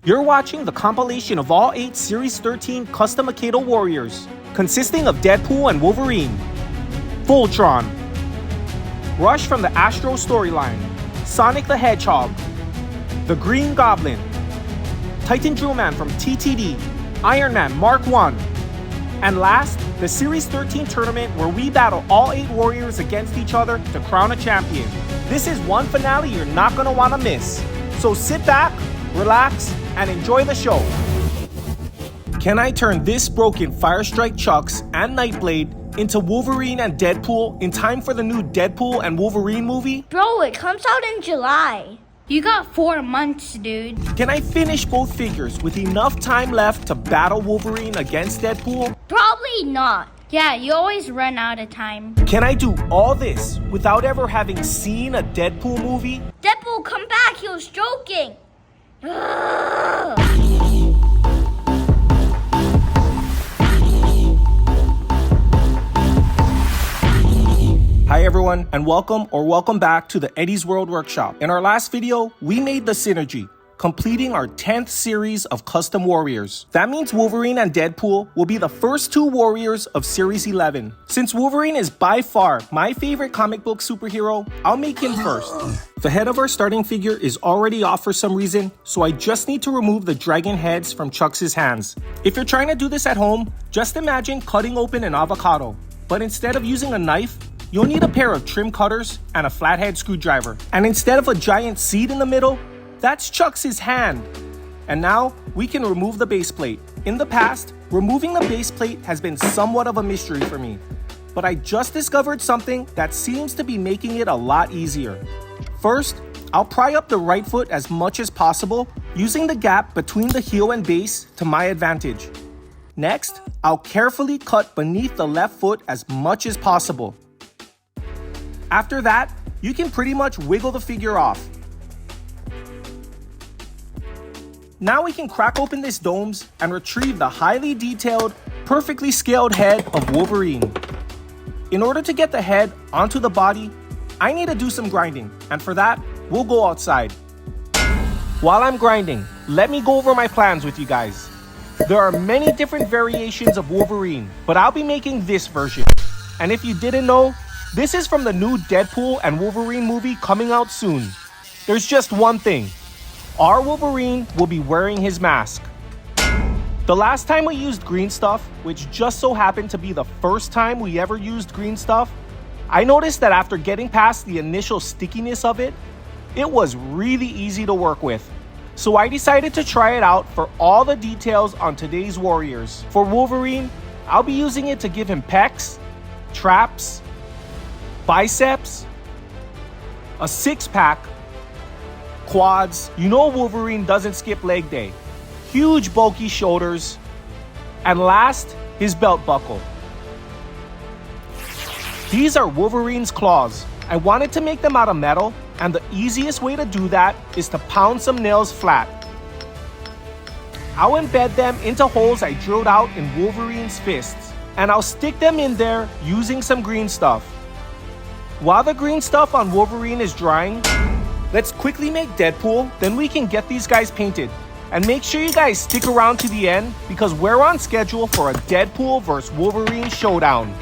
You're watching the compilation of all 8 Series 13 custom Akedo warriors, consisting of Deadpool and Wolverine, Voltron, Rush from the Astro storyline, Sonic the Hedgehog, the Green Goblin, Titan Drillman from TTD, Ironman Mark 1, and last, the Series 13 tournament where we battle all 8 warriors against each other to crown a champion. This is one finale you're not going to want to miss. So sit back, relax, and enjoy the show. Can I turn this broken Firestrike Chucks and Nightblade into Wolverine and Deadpool in time for the new Deadpool and Wolverine movie? Bro, it comes out in July. You got 4 months, dude. Can I finish both figures with enough time left to battle Wolverine against Deadpool? Probably not. Yeah, you always run out of time. Can I do all this without ever having seen a Deadpool movie? Deadpool, come back. He was joking. Ugh. Hi everyone, and welcome back to the Eddie's World Workshop. In our last video, we made the Synergy, completing our 10th series of custom warriors. That means Wolverine and Deadpool will be the first 2 warriors of Series 11. Since Wolverine is by far my favorite comic book superhero, I'll make him first. The head of our starting figure is already off for some reason, so I just need to remove the dragon heads from Chucks' hands. If you're trying to do this at home, just imagine cutting open an avocado, but instead of using a knife, you'll need a pair of trim cutters and a flathead screwdriver. And instead of a giant seed in the middle, that's Chucks' hand. And now, we can remove the base plate. In the past, removing the base plate has been somewhat of a mystery for me. But I just discovered something that seems to be making it a lot easier. First, I'll pry up the right foot as much as possible, using the gap between the heel and base to my advantage. Next, I'll carefully cut beneath the left foot as much as possible. After that, you can pretty much wiggle the figure off. Now we can crack open this domes and retrieve the highly detailed, perfectly scaled head of Wolverine. In order to get the head onto the body, I need to do some grinding, and for that, we'll go outside. While I'm grinding, let me go over my plans with you guys. There are many different variations of Wolverine, but I'll be making this version. And if you didn't know, this is from the new Deadpool and Wolverine movie coming out soon. There's just one thing. Our Wolverine will be wearing his mask. The last time we used green stuff, which just so happened to be the first time we ever used green stuff, I noticed that after getting past the initial stickiness of it, it was really easy to work with. So I decided to try it out for all the details on today's warriors. For Wolverine, I'll be using it to give him pecs, traps, biceps, a 6-pack, quads, you know Wolverine doesn't skip leg day, huge bulky shoulders, and last, his belt buckle. These are Wolverine's claws. I wanted to make them out of metal, and the easiest way to do that is to pound some nails flat. I'll embed them into holes I drilled out in Wolverine's fists, and I'll stick them in there using some green stuff. While the green stuff on Wolverine is drying, let's quickly make Deadpool, then we can get these guys painted. And make sure you guys stick around to the end because we're on schedule for a Deadpool vs Wolverine showdown.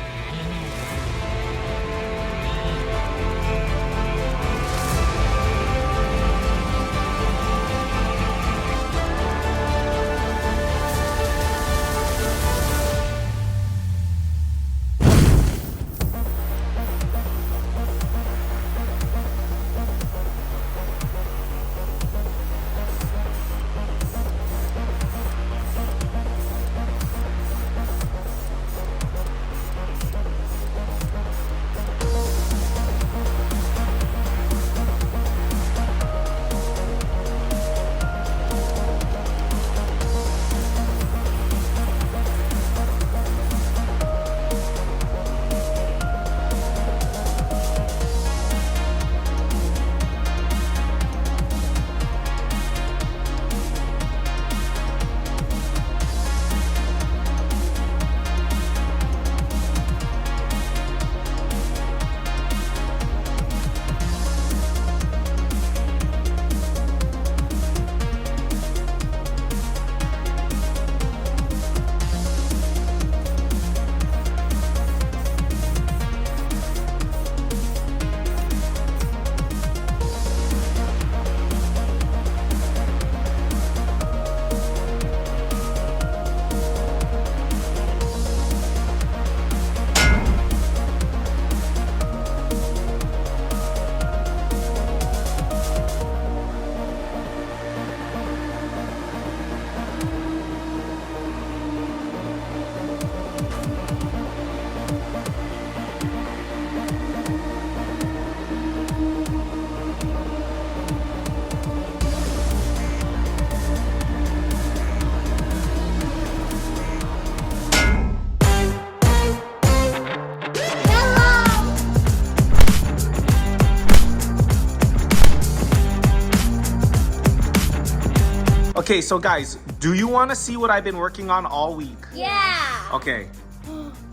Okay, so guys, do you want to see what I've been working on all week? Yeah. Okay.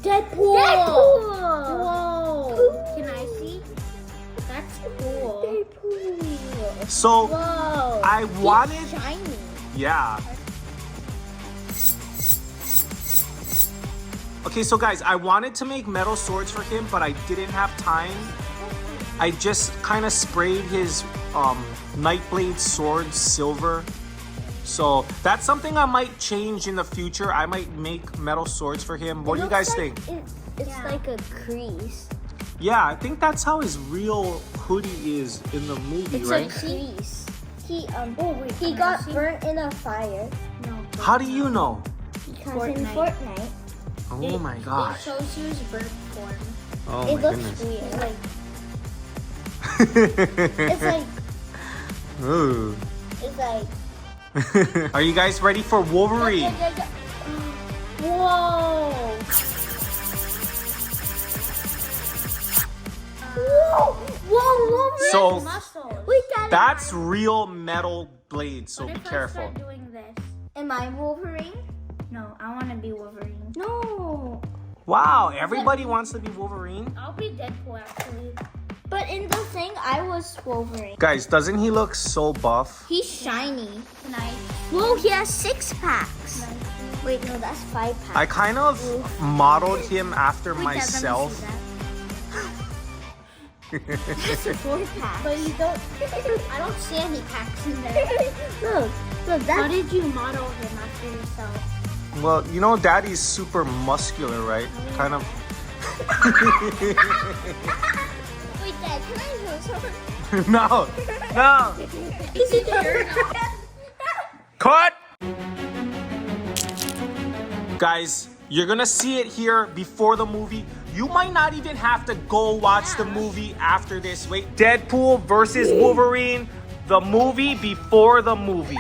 Deadpool. Whoa. Can I see? That's cool. Deadpool. So Whoa. I wanted, He's shiny. yeah. Okay, so guys, I wanted to make metal swords for him, but I didn't have time. I just kind of sprayed his Nightblade sword silver. So that's something I might change in the future. I might make metal swords for him. What do you guys think? It's like a crease. Yeah, I think that's how his real hoodie is in the movie, It's right? a crease. He got burnt in a fire. No. How do you know? Because in Fortnite, Oh my It gosh. shows you his bird form. Oh it my looks goodness. weird. It's like Ooh. it's like. Are you guys ready for Wolverine? Whoa! Whoa! Wolverine! So Muscles. Wait, Daddy. that's real metal blade, so What be if I careful. start doing this? Am I Wolverine? No, I want to be Wolverine. No. Wow, everybody wants to be Wolverine. I'll be Deadpool actually. But in the thing, I was Wolverine. Guys, doesn't he look so buff? He's shiny. Can I? Whoa, he has 6 packs. Wait, no, that's 5 packs. I kind of modeled him after Wait, Dad, let me see myself. that. That's a 4 pack. But you don't. I don't see any packs in there. Look, How that's. did you model him after yourself? Well, you know, Daddy's super muscular, right? Kind of. Wait, Dad, can I show something? No, no. Cut! Guys, you're gonna see it here before the movie. You might not even have to go watch the movie after this. Wait, Deadpool versus Wolverine, the movie before the movie.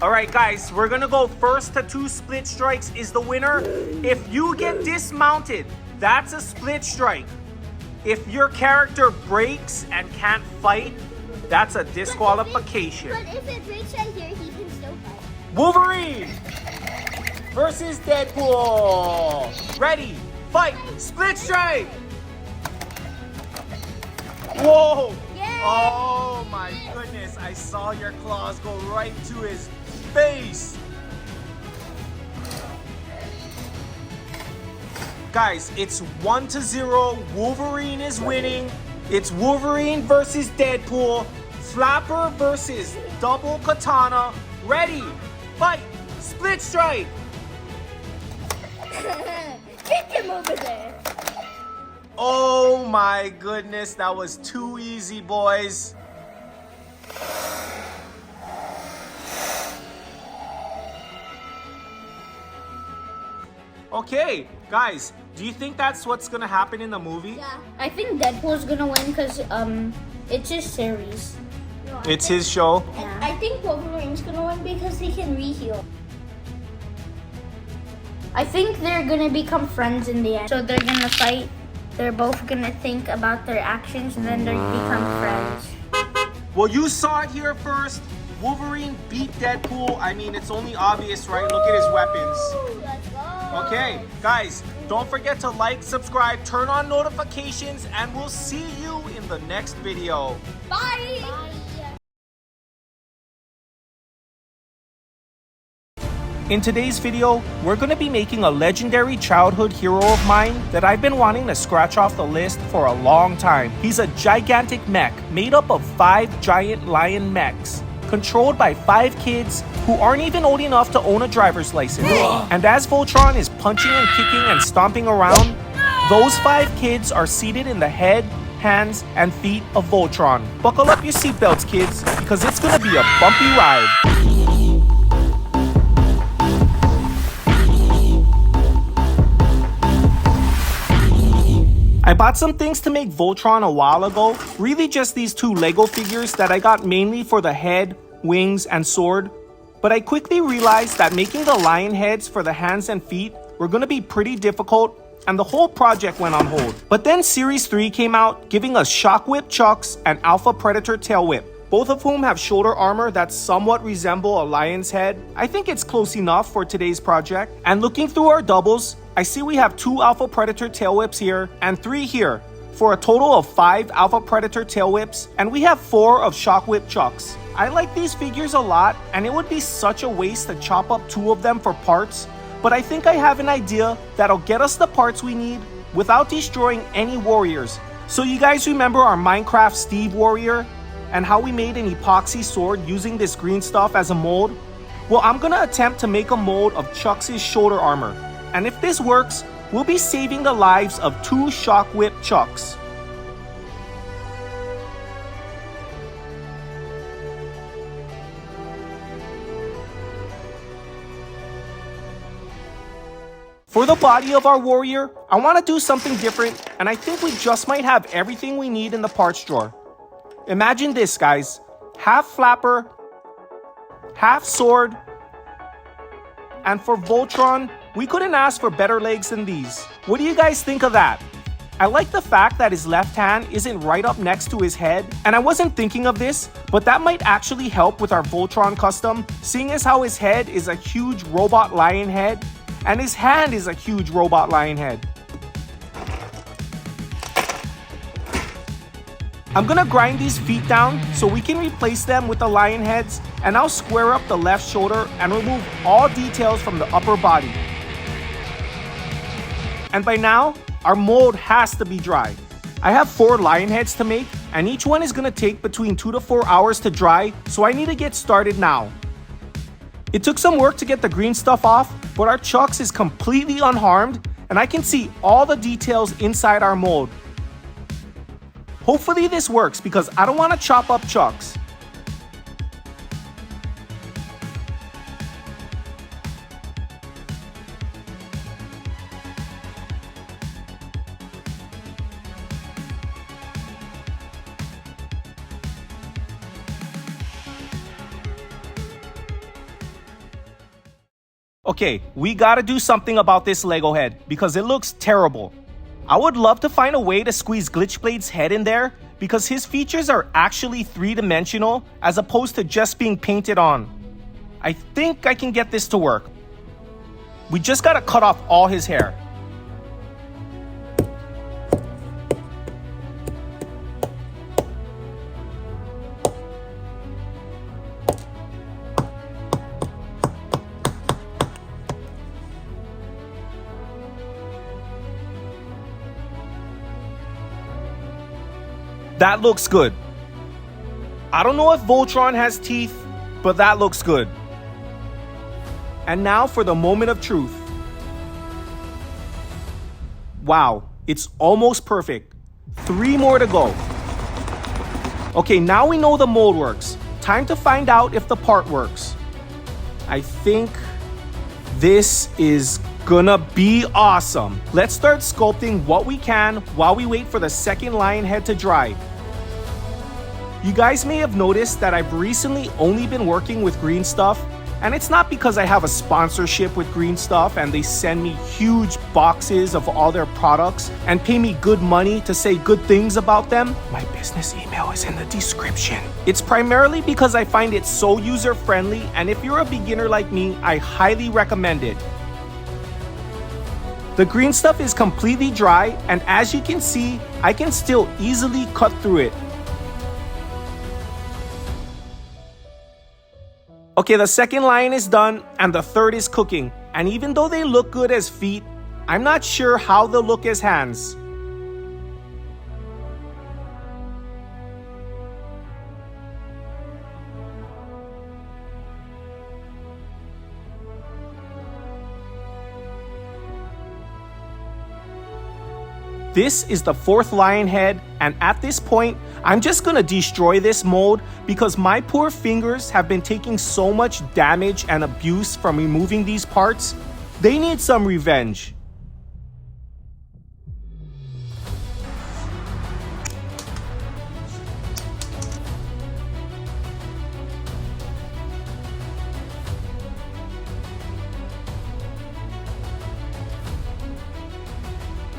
All right, guys, we're gonna go first to 2 split strikes is the winner. If you get dismounted, that's a split strike. If your character breaks and can't fight, that's a disqualification. But if it breaks right here, he can still fight. Wolverine versus Deadpool. Ready, fight, split strike. Whoa. Yay. Oh my goodness, I saw your claws go right to his face. Guys, it's 1-0. Wolverine is winning. It's Wolverine versus Deadpool. Flapper versus Double Katana. Ready, fight, split strike. Kick him over there. Oh my goodness, that was too easy, boys. Okay, guys, do you think that's what's gonna happen in the movie? Yeah. I think Deadpool's gonna win because it's his series. No, It's his show. Yeah. I think Wolverine's gonna win because he can reheal. I think they're gonna become friends in the end. So they're gonna fight. They're both gonna think about their actions and then they become friends. Well, you saw it here first. Wolverine beat Deadpool. I mean, it's only obvious, right? Look at his weapons. Let's go. Okay, guys, don't forget to like, subscribe, turn on notifications, and we'll see you in the next video. Bye. In today's video, we're going to be making a legendary childhood hero of mine that I've been wanting to scratch off the list for a long time. He's a gigantic mech made up of 5 giant lion mechs, controlled by 5 kids who aren't even old enough to own a driver's license. And as Voltron is punching and kicking and stomping around, those 5 kids are seated in the head, hands, and feet of Voltron. Buckle up your seatbelts, kids, because it's going to be a bumpy ride. I bought some things to make Voltron a while ago, really just these 2 Lego figures that I got mainly for the head, wings, and sword. But I quickly realized that making the lion heads for the hands and feet were going to be pretty difficult, and the whole project went on hold. But then Series 3 came out, giving us Shock Whip Chucks and Alpha Predator Tail Whip. both of whom have shoulder armor that somewhat resemble a lion's head. I think it's close enough for today's project. And looking through our doubles, I see we have 2 Alpha Predator tail whips here and 3 here, for a total of 5 Alpha Predator tail whips, and we have 4 of Shock Whip Chucks. I like these figures a lot, and it would be such a waste to chop up 2 of them for parts, but I think I have an idea that'll get us the parts we need without destroying any warriors. So you guys remember our Minecraft Steve warrior and how we made an epoxy sword using this green stuff as a mold? Well, I'm gonna attempt to make a mold of Chucks' shoulder armor, and if this works, we'll be saving the lives of 2 Shock Whip Chucks. For the body of our warrior, I want to do something different, and I think we just might have everything we need in the parts drawer. Imagine this, guys. Half flapper, half sword, and for Voltron, we couldn't ask for better legs than these. What do you guys think of that? I like the fact that his left hand isn't right up next to his head, and I wasn't thinking of this, but that might actually help with our Voltron custom, seeing as how his head is a huge robot lion head, and his hand is a huge robot lion head. I'm gonna grind these feet down so we can replace them with the lion heads, and I'll square up the left shoulder and remove all details from the upper body. And by now, our mold has to be dry. I have 4 lion heads to make, and each one is gonna take between 2 to 4 hours to dry, so I need to get started now. It took some work to get the green stuff off, but our Chucks is completely unharmed, and I can see all the details inside our mold. Hopefully this works because I don't want to chop up Chucks. Okay, we gotta do something about this Lego head because it looks terrible. I would love to find a way to squeeze Glitchblade's head in there because his features are actually 3-dimensional as opposed to just being painted on. I think I can get this to work. We just gotta cut off all his hair. That looks good. I don't know if Voltron has teeth, but that looks good. And now for the moment of truth. Wow, it's almost perfect. 3 more to go. Okay, now we know the mold works. Time to find out if the part works. I think this is gonna be awesome. Let's start sculpting what we can while we wait for the second lion head to dry. You guys may have noticed that I've recently only been working with green stuff, and it's not because I have a sponsorship with green stuff and they send me huge boxes of all their products and pay me good money to say good things about them. My business email is in the description. It's primarily because I find it so user-friendly, and if you're a beginner like me, I highly recommend it. The green stuff is completely dry, and as you can see, I can still easily cut through it. Okay, the second lion is done, and the third is cooking. And even though they look good as feet, I'm not sure how they'll look as hands. This is the 4th lion head, and at this point, I'm just gonna destroy this mold because my poor fingers have been taking so much damage and abuse from removing these parts. They need some revenge.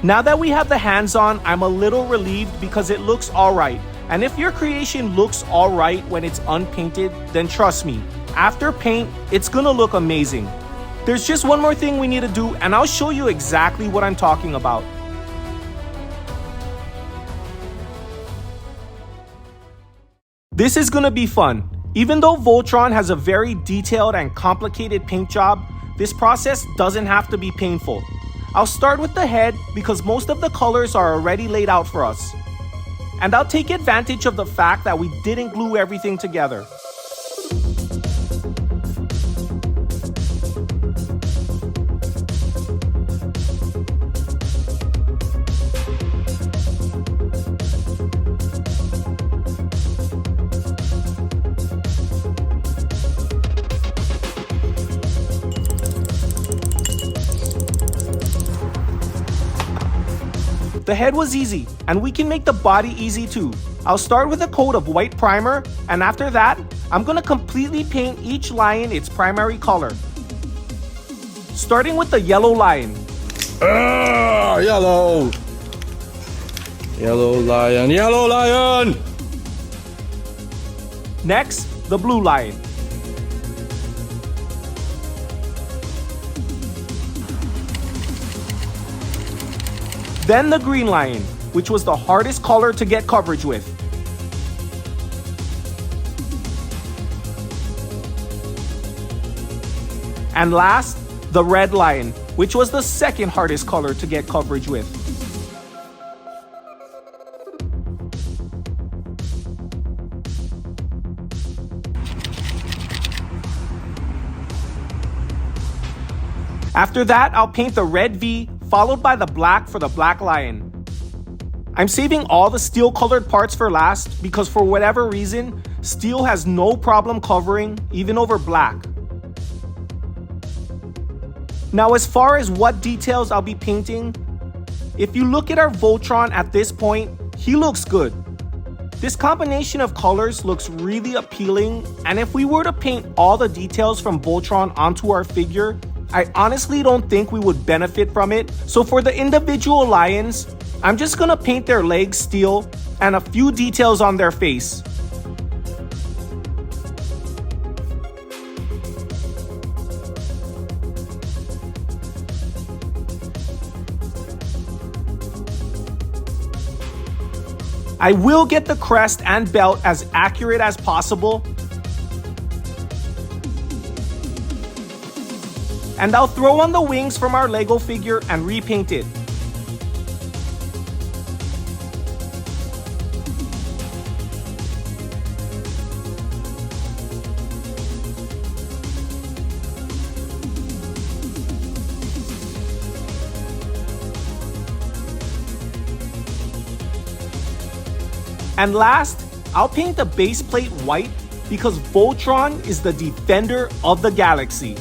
Now that we have the hands on, I'm a little relieved because it looks alright. And if your creation looks alright when it's unpainted, then trust me, after paint, it's gonna look amazing. There's just one more thing we need to do, and I'll show you exactly what I'm talking about. This is gonna be fun. Even though Voltron has a very detailed and complicated paint job, this process doesn't have to be painful. I'll start with the head because most of the colors are already laid out for us. And I'll take advantage of the fact that we didn't glue everything together. The head was easy, and we can make the body easy too. I'll start with a coat of white primer, and after that, I'm gonna completely paint each lion its primary color. Starting with the yellow lion. Yellow! Yellow lion, yellow lion! Next, the blue lion. Then the green lion, which was the hardest color to get coverage with. And last, the red lion, which was the second hardest color to get coverage with. After that, I'll paint the red V, followed by the black for the black lion. I'm saving all the steel colored parts for last because for whatever reason, steel has no problem covering even over black. Now as far as what details I'll be painting, if you look at our Voltron at this point, he looks good. This combination of colors looks really appealing, and if we were to paint all the details from Voltron onto our figure, I honestly don't think we would benefit from it. So for the individual lions, I'm just gonna paint their legs steel and a few details on their face. I will get the crest and belt as accurate as possible. And I'll throw on the wings from our Lego figure and repaint it. And last, I'll paint the base plate white because Voltron is the defender of the galaxy.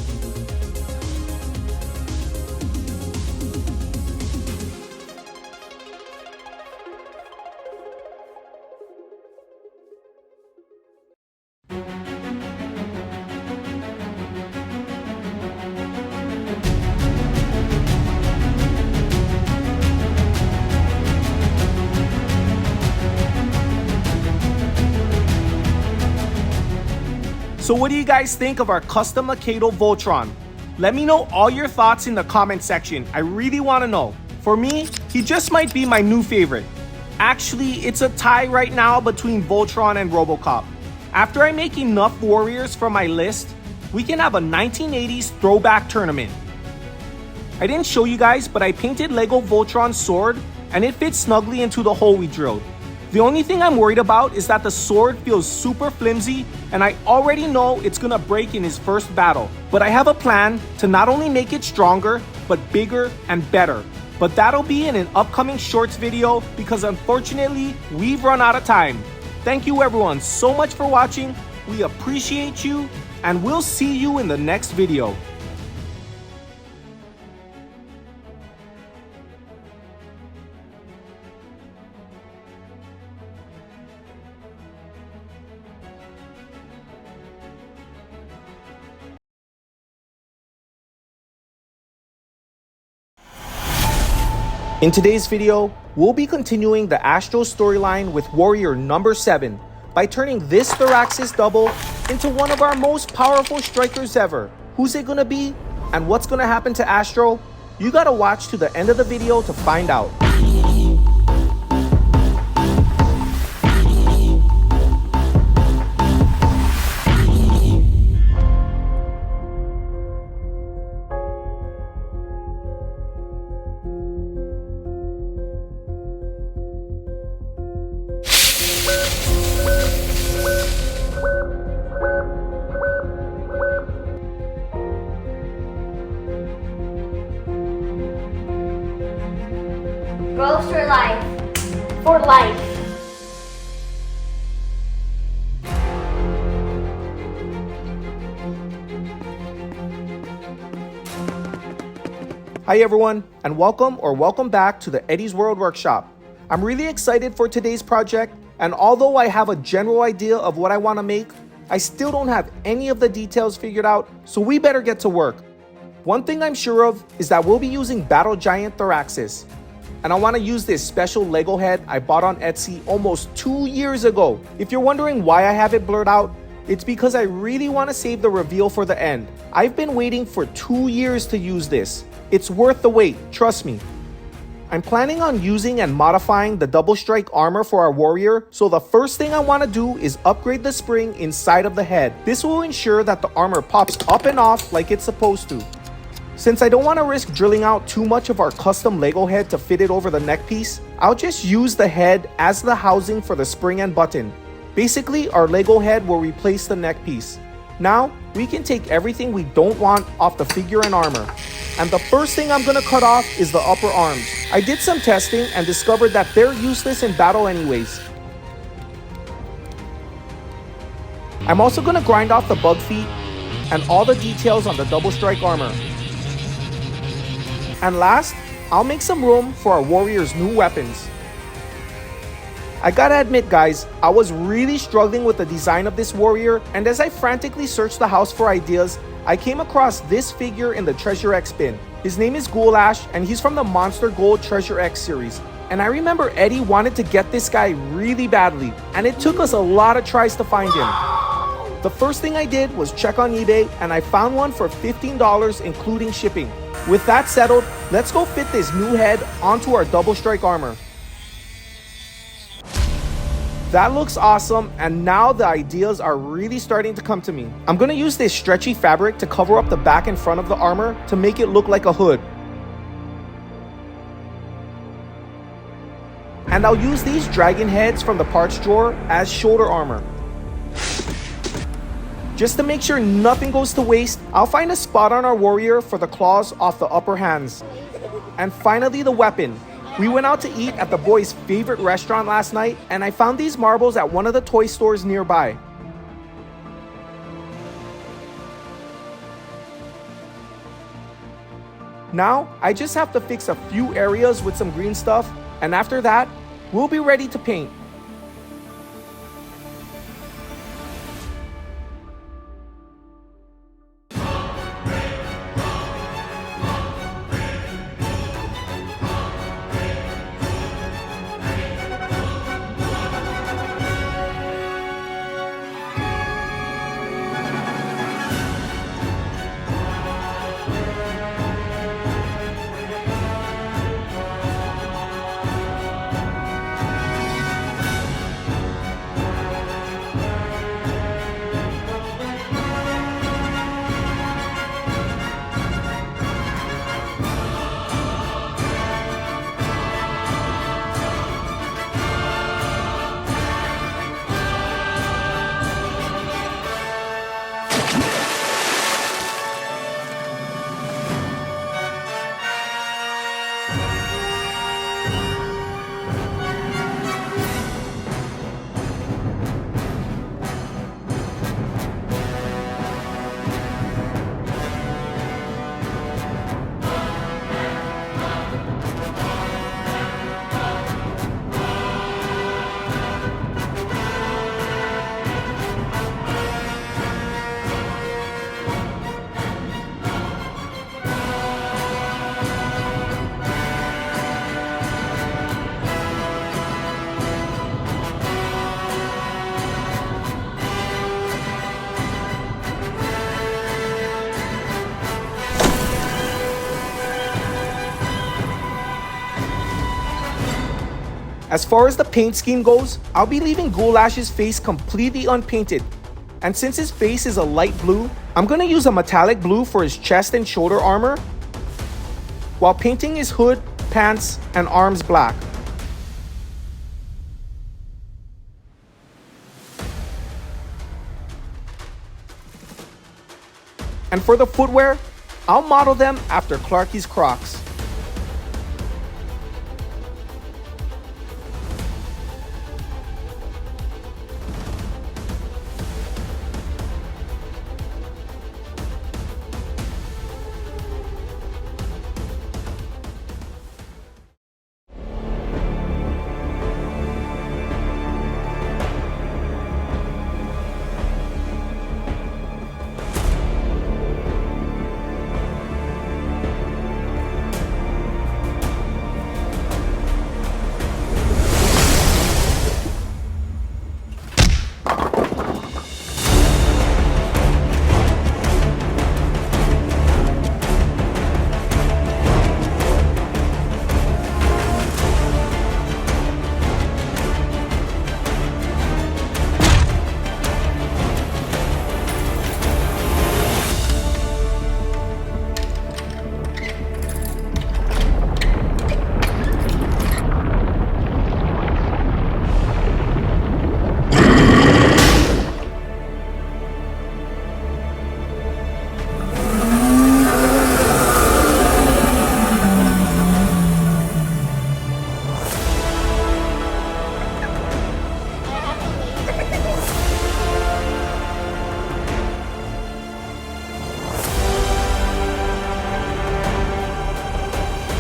So what do you guys think of our custom Akedo Voltron? Let me know all your thoughts in the comment section. I really want to know. For me, he just might be my new favorite. Actually, it's a tie right now between Voltron and RoboCop. After I make enough warriors for my list, we can have a 1980s throwback tournament. I didn't show you guys, but I painted Lego Voltron's sword and it fits snugly into the hole we drilled. The only thing I'm worried about is that the sword feels super flimsy and I already know it's gonna break in his first battle. But I have a plan to not only make it stronger, but bigger and better. But that'll be in an upcoming shorts video because unfortunately, we've run out of time. Thank you everyone so much for watching. We appreciate you and we'll see you in the next video. In today's video, we'll be continuing the Astro storyline with Warrior number 7 by turning this Thoraxis double into one of our most powerful strikers ever. Who's it gonna be? And what's gonna happen to Astro? You gotta watch to the end of the video to find out. Bros for life. For life. Hi everyone, and welcome back to the Eddie's World Workshop. I'm really excited for today's project, and although I have a general idea of what I want to make, I still don't have any of the details figured out, so we better get to work. One thing I'm sure of is that we'll be using Battle Giant Thoraxis, and I want to use this special Lego head I bought on Etsy almost 2 years ago. If you're wondering why I have it blurred out, it's because I really want to save the reveal for the end. I've been waiting for 2 years to use this. It's worth the wait, trust me. I'm planning on using and modifying the double strike armor for our warrior, so the first thing I want to do is upgrade the spring inside of the head. This will ensure that the armor pops up and off like it's supposed to. Since I don't want to risk drilling out too much of our custom Lego head to fit it over the neck piece, I'll just use the head as the housing for the spring and button. Basically, our Lego head will replace the neck piece. Now, we can take everything we don't want off the figure and armor. And the first thing I'm going to cut off is the upper arms. I did some testing and discovered that they're useless in battle anyways. I'm also going to grind off the bug feet and all the details on the double strike armor. And last, I'll make some room for our warrior's new weapons. I gotta admit guys, I was really struggling with the design of this warrior, and as I frantically searched the house for ideas, I came across this figure in the Treasure X bin. His name is Goulash, and he's from the Monster Gold Treasure X series. And I remember Eddie wanted to get this guy really badly, and it took us a lot of tries to find him. The first thing I did was check on eBay, and I found one for $15 including shipping. With that settled, let's go fit this new head onto our double strike armor. That looks awesome, and now the ideas are really starting to come to me. I'm gonna use this stretchy fabric to cover up the back and front of the armor to make it look like a hood. And I'll use these dragon heads from the parts drawer as shoulder armor. Just to make sure nothing goes to waste, I'll find a spot on our warrior for the claws off the upper hands. And finally the weapon. We went out to eat at the boys' favorite restaurant last night, and I found these marbles at one of the toy stores nearby. Now, I just have to fix a few areas with some green stuff, and after that, we'll be ready to paint. As far as the paint scheme goes, I'll be leaving Goulash's face completely unpainted. And since his face is a light blue, I'm gonna use a metallic blue for his chest and shoulder armor, while painting his hood, pants, and arms black. And for the footwear, I'll model them after Clarky's Crocs.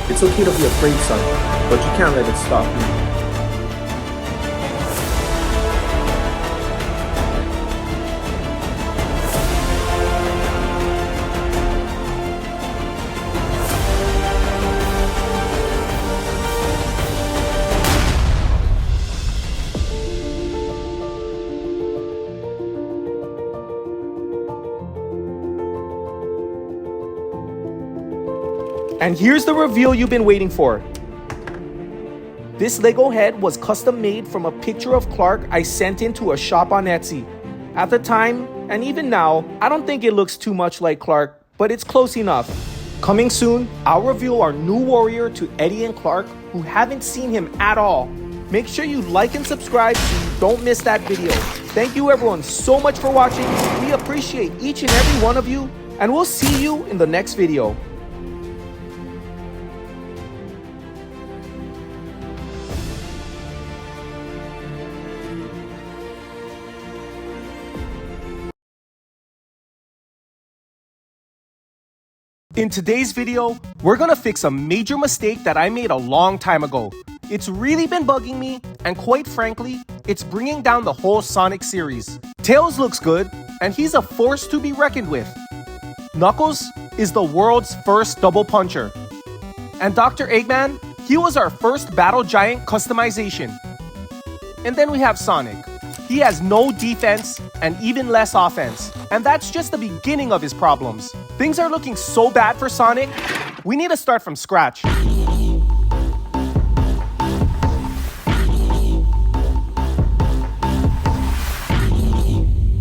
It's okay to be afraid, son, but you can't let it stop you. And here's the reveal you've been waiting for. This Lego head was custom made from a picture of Clark I sent into a shop on Etsy. At the time, and even now, I don't think it looks too much like Clark, but it's close enough. Coming soon, I'll reveal our new warrior to Eddie and Clark who haven't seen him at all. Make sure you like and subscribe so you don't miss that video. Thank you everyone so much for watching. We appreciate each and every one of you, and we'll see you in the next video. In today's video, we're gonna fix a major mistake that I made a long time ago. It's really been bugging me, and quite frankly, it's bringing down the whole Sonic series. Tails looks good, and he's a force to be reckoned with. Knuckles is the world's first double puncher. And Dr. Eggman, he was our first Battle Giant customization. And then we have Sonic. He has no defense and even less offense. And that's just the beginning of his problems. Things are looking so bad for Sonic, we need to start from scratch.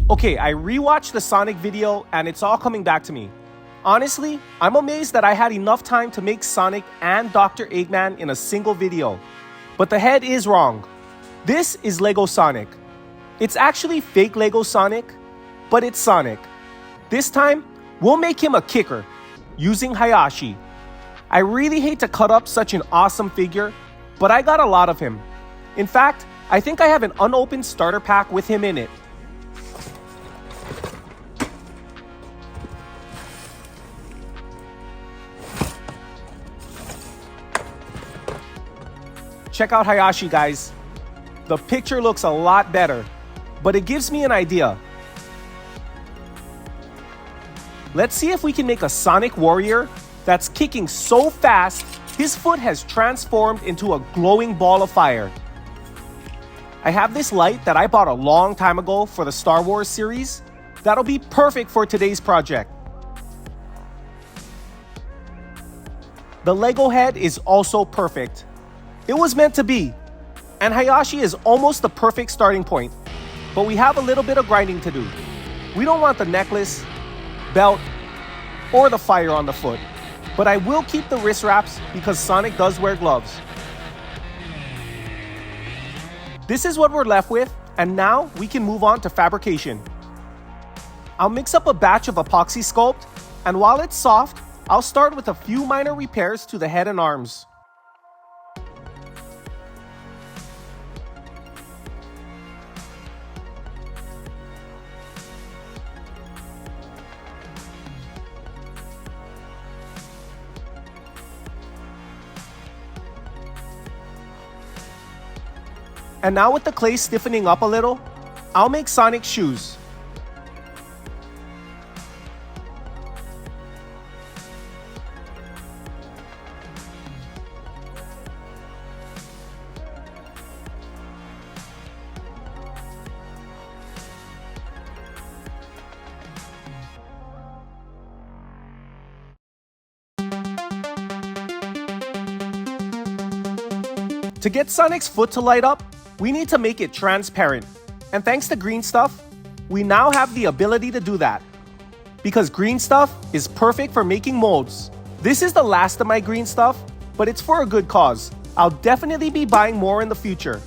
Okay, I rewatched the Sonic video and it's all coming back to me. Honestly, I'm amazed that I had enough time to make Sonic and Dr. Eggman in a single video. But the head is wrong. This is Lego Sonic. It's actually fake Lego Sonic, but it's Sonic. This time, we'll make him a kicker, using Hayashi. I really hate to cut up such an awesome figure, but I got a lot of him. In fact, I think I have an unopened starter pack with him in it. Check out Hayashi, guys. The picture looks a lot better, but it gives me an idea. Let's see if we can make a Sonic warrior that's kicking so fast, his foot has transformed into a glowing ball of fire. I have this light that I bought a long time ago for the Star Wars series. That'll be perfect for today's project. The Lego head is also perfect. It was meant to be. And Hayashi is almost the perfect starting point, but we have a little bit of grinding to do. We don't want the necklace, belt, or the fire on the foot, but I will keep the wrist wraps because Sonic does wear gloves. This is what we're left with, and now we can move on to fabrication. I'll mix up a batch of epoxy sculpt, and while it's soft, I'll start with a few minor repairs to the head and arms. And now with the clay stiffening up a little, I'll make Sonic's shoes. To get Sonic's foot to light up, we need to make it transparent. And thanks to green stuff, we now have the ability to do that. Because green stuff is perfect for making molds. This is the last of my green stuff, but it's for a good cause. I'll definitely be buying more in the future.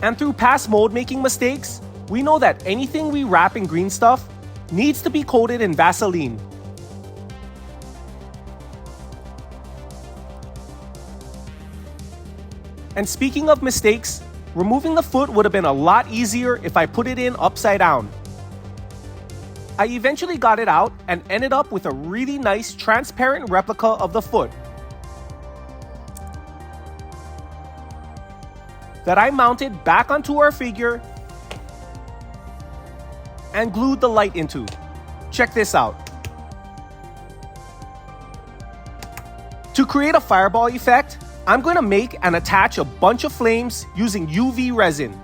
And through past mold making mistakes, we know that anything we wrap in green stuff needs to be coated in Vaseline. And speaking of mistakes, removing the foot would have been a lot easier if I put it in upside down. I eventually got it out and ended up with a really nice transparent replica of the foot that I mounted back onto our figure and glued the light into. Check this out. To create a fireball effect, I'm going to make and attach a bunch of flames using UV resin.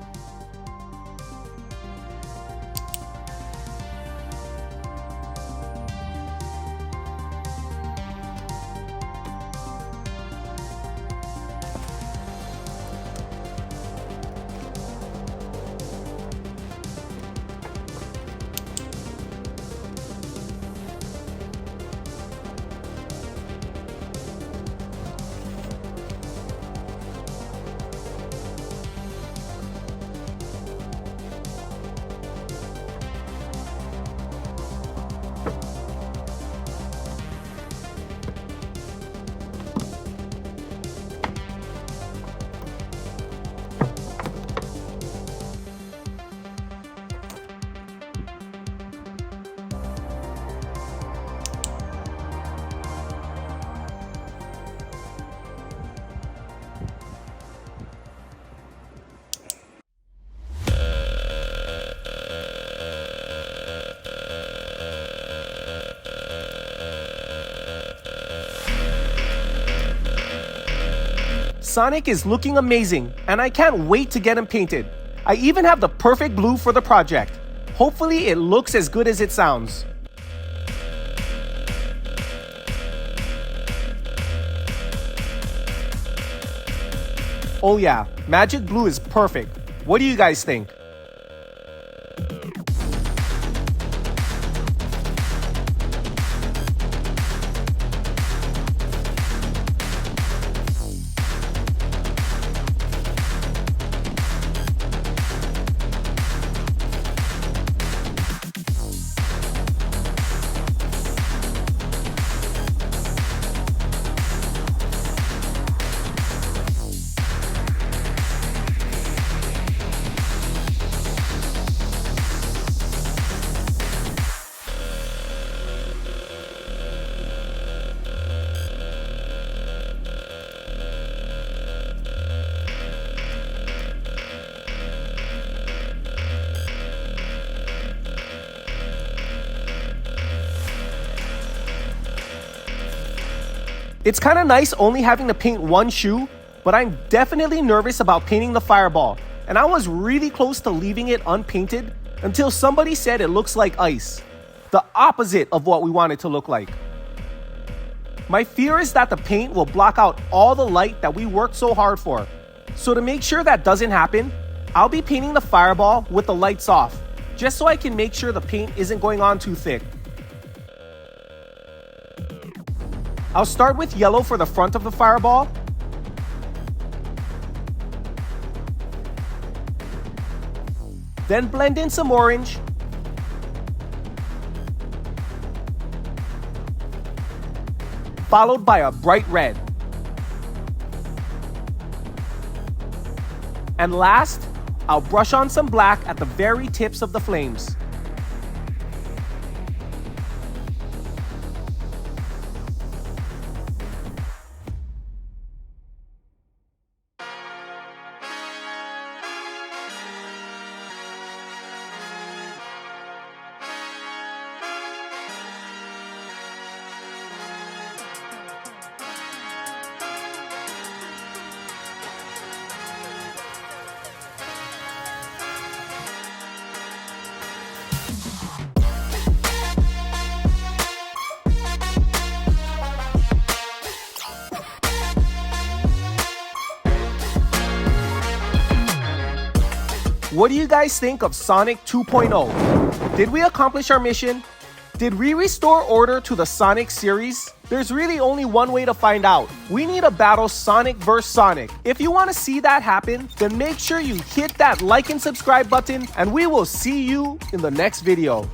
Sonic is looking amazing, and I can't wait to get him painted. I even have the perfect blue for the project. Hopefully it looks as good as it sounds. Oh yeah, Magic Blue is perfect. What do you guys think? It's kind of nice only having to paint one shoe, but I'm definitely nervous about painting the fireball, and I was really close to leaving it unpainted until somebody said it looks like ice, the opposite of what we want it to look like. My fear is that the paint will block out all the light that we worked so hard for. So to make sure that doesn't happen, I'll be painting the fireball with the lights off, just so I can make sure the paint isn't going on too thick. I'll start with yellow for the front of the fireball. Then blend in some orange. Followed by a bright red. And last, I'll brush on some black at the very tips of the flames. What do you guys think of Sonic 2.0? Did we accomplish our mission? Did we restore order to the Sonic series? There's really only one way to find out. We need to battle Sonic vs. Sonic. If you want to see that happen, then make sure you hit that like and subscribe button, and we will see you in the next video.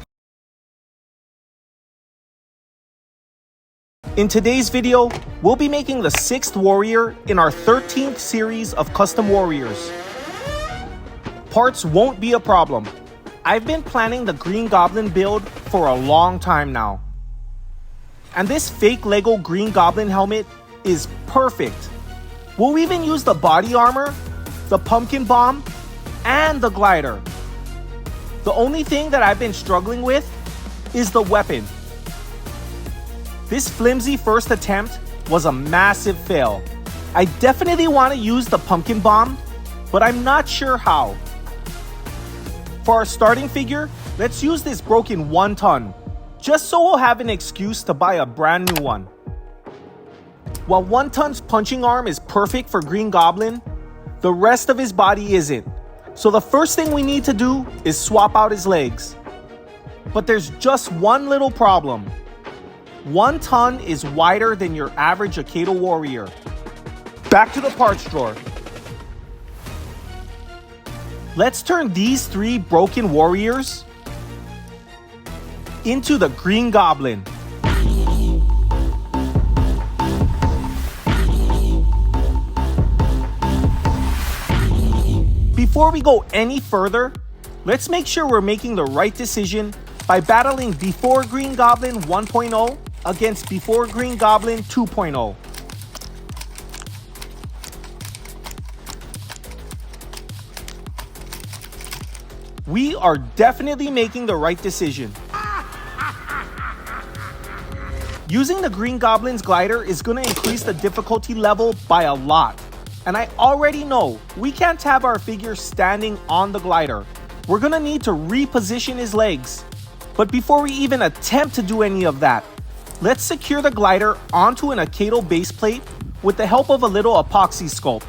In today's video, we'll be making the 6th warrior in our 13th series of custom warriors. Parts won't be a problem. I've been planning the Green Goblin build for a long time now. And this fake Lego Green Goblin helmet is perfect. We'll even use the body armor, the pumpkin bomb, and the glider. The only thing that I've been struggling with is the weapon. This flimsy first attempt was a massive fail. I definitely want to use the pumpkin bomb, but I'm not sure how. For our starting figure, let's use this broken 1 ton, just so we'll have an excuse to buy a brand new one. While 1 ton's punching arm is perfect for Green Goblin, the rest of his body isn't. So the first thing we need to do is swap out his legs. But there's just one little problem. 1 ton is wider than your average Akedo warrior. Back to the parts drawer. Let's turn these 3 broken warriors into the Green Goblin. Before we go any further, let's make sure we're making the right decision by battling Before Green Goblin 1.0 against Before Green Goblin 2.0. We are definitely making the right decision. Using the Green Goblin's glider is going to increase the difficulty level by a lot. And I already know we can't have our figure standing on the glider. We're going to need to reposition his legs. But before we even attempt to do any of that, let's secure the glider onto an Akedo base plate with the help of a little epoxy sculpt.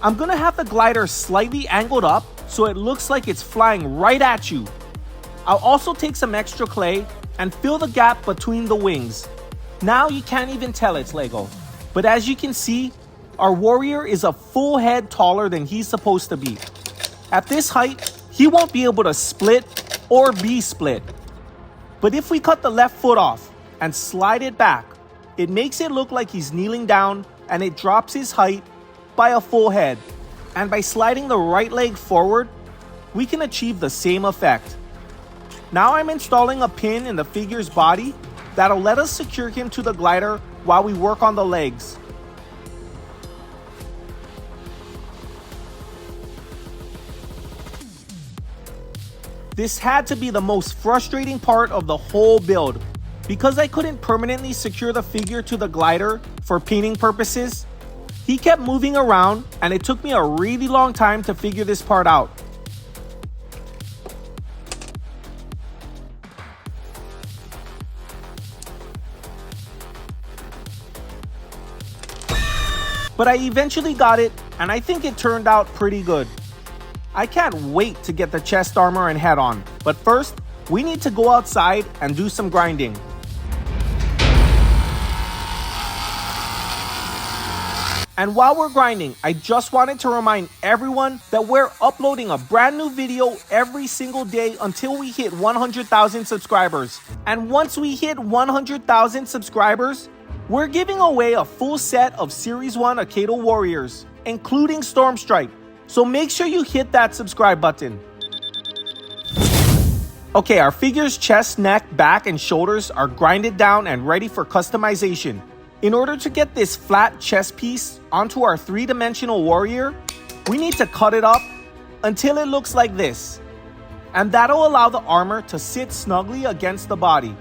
I'm going to have the glider slightly angled up so it looks like it's flying right at you. I'll also take some extra clay and fill the gap between the wings. Now you can't even tell it's Lego. But as you can see, our warrior is a full head taller than he's supposed to be. At this height, he won't be able to split or be split. But if we cut the left foot off and slide it back, it makes it look like he's kneeling down and it drops his height by a full head. And by sliding the right leg forward, we can achieve the same effect. Now I'm installing a pin in the figure's body that'll let us secure him to the glider while we work on the legs. This had to be the most frustrating part of the whole build. Because I couldn't permanently secure the figure to the glider for painting purposes, he kept moving around and it took me a really long time to figure this part out. but I eventually got it, and I think it turned out pretty good. I can't wait to get the chest armor and head on, but first, we need to go outside and do some grinding. And while we're grinding, I just wanted to remind everyone that we're uploading a brand new video every single day until we hit 100,000 subscribers. And once we hit 100,000 subscribers, we're giving away a full set of Series 1 Akedo Warriors, including Stormstrike. So make sure you hit that subscribe button. Okay, our figure's chest, neck, back, and shoulders are grinded down and ready for customization. In order to get this flat chest piece onto our three-dimensional warrior, we need to cut it up until it looks like this. And that'll allow the armor to sit snugly against the body.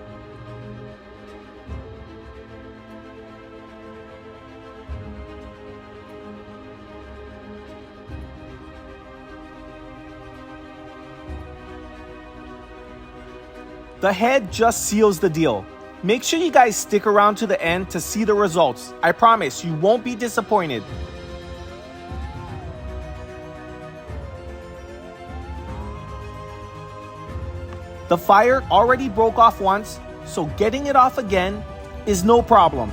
The head just seals the deal. Make sure you guys stick around to the end to see the results. I promise you won't be disappointed. The fire already broke off once, so getting it off again is no problem.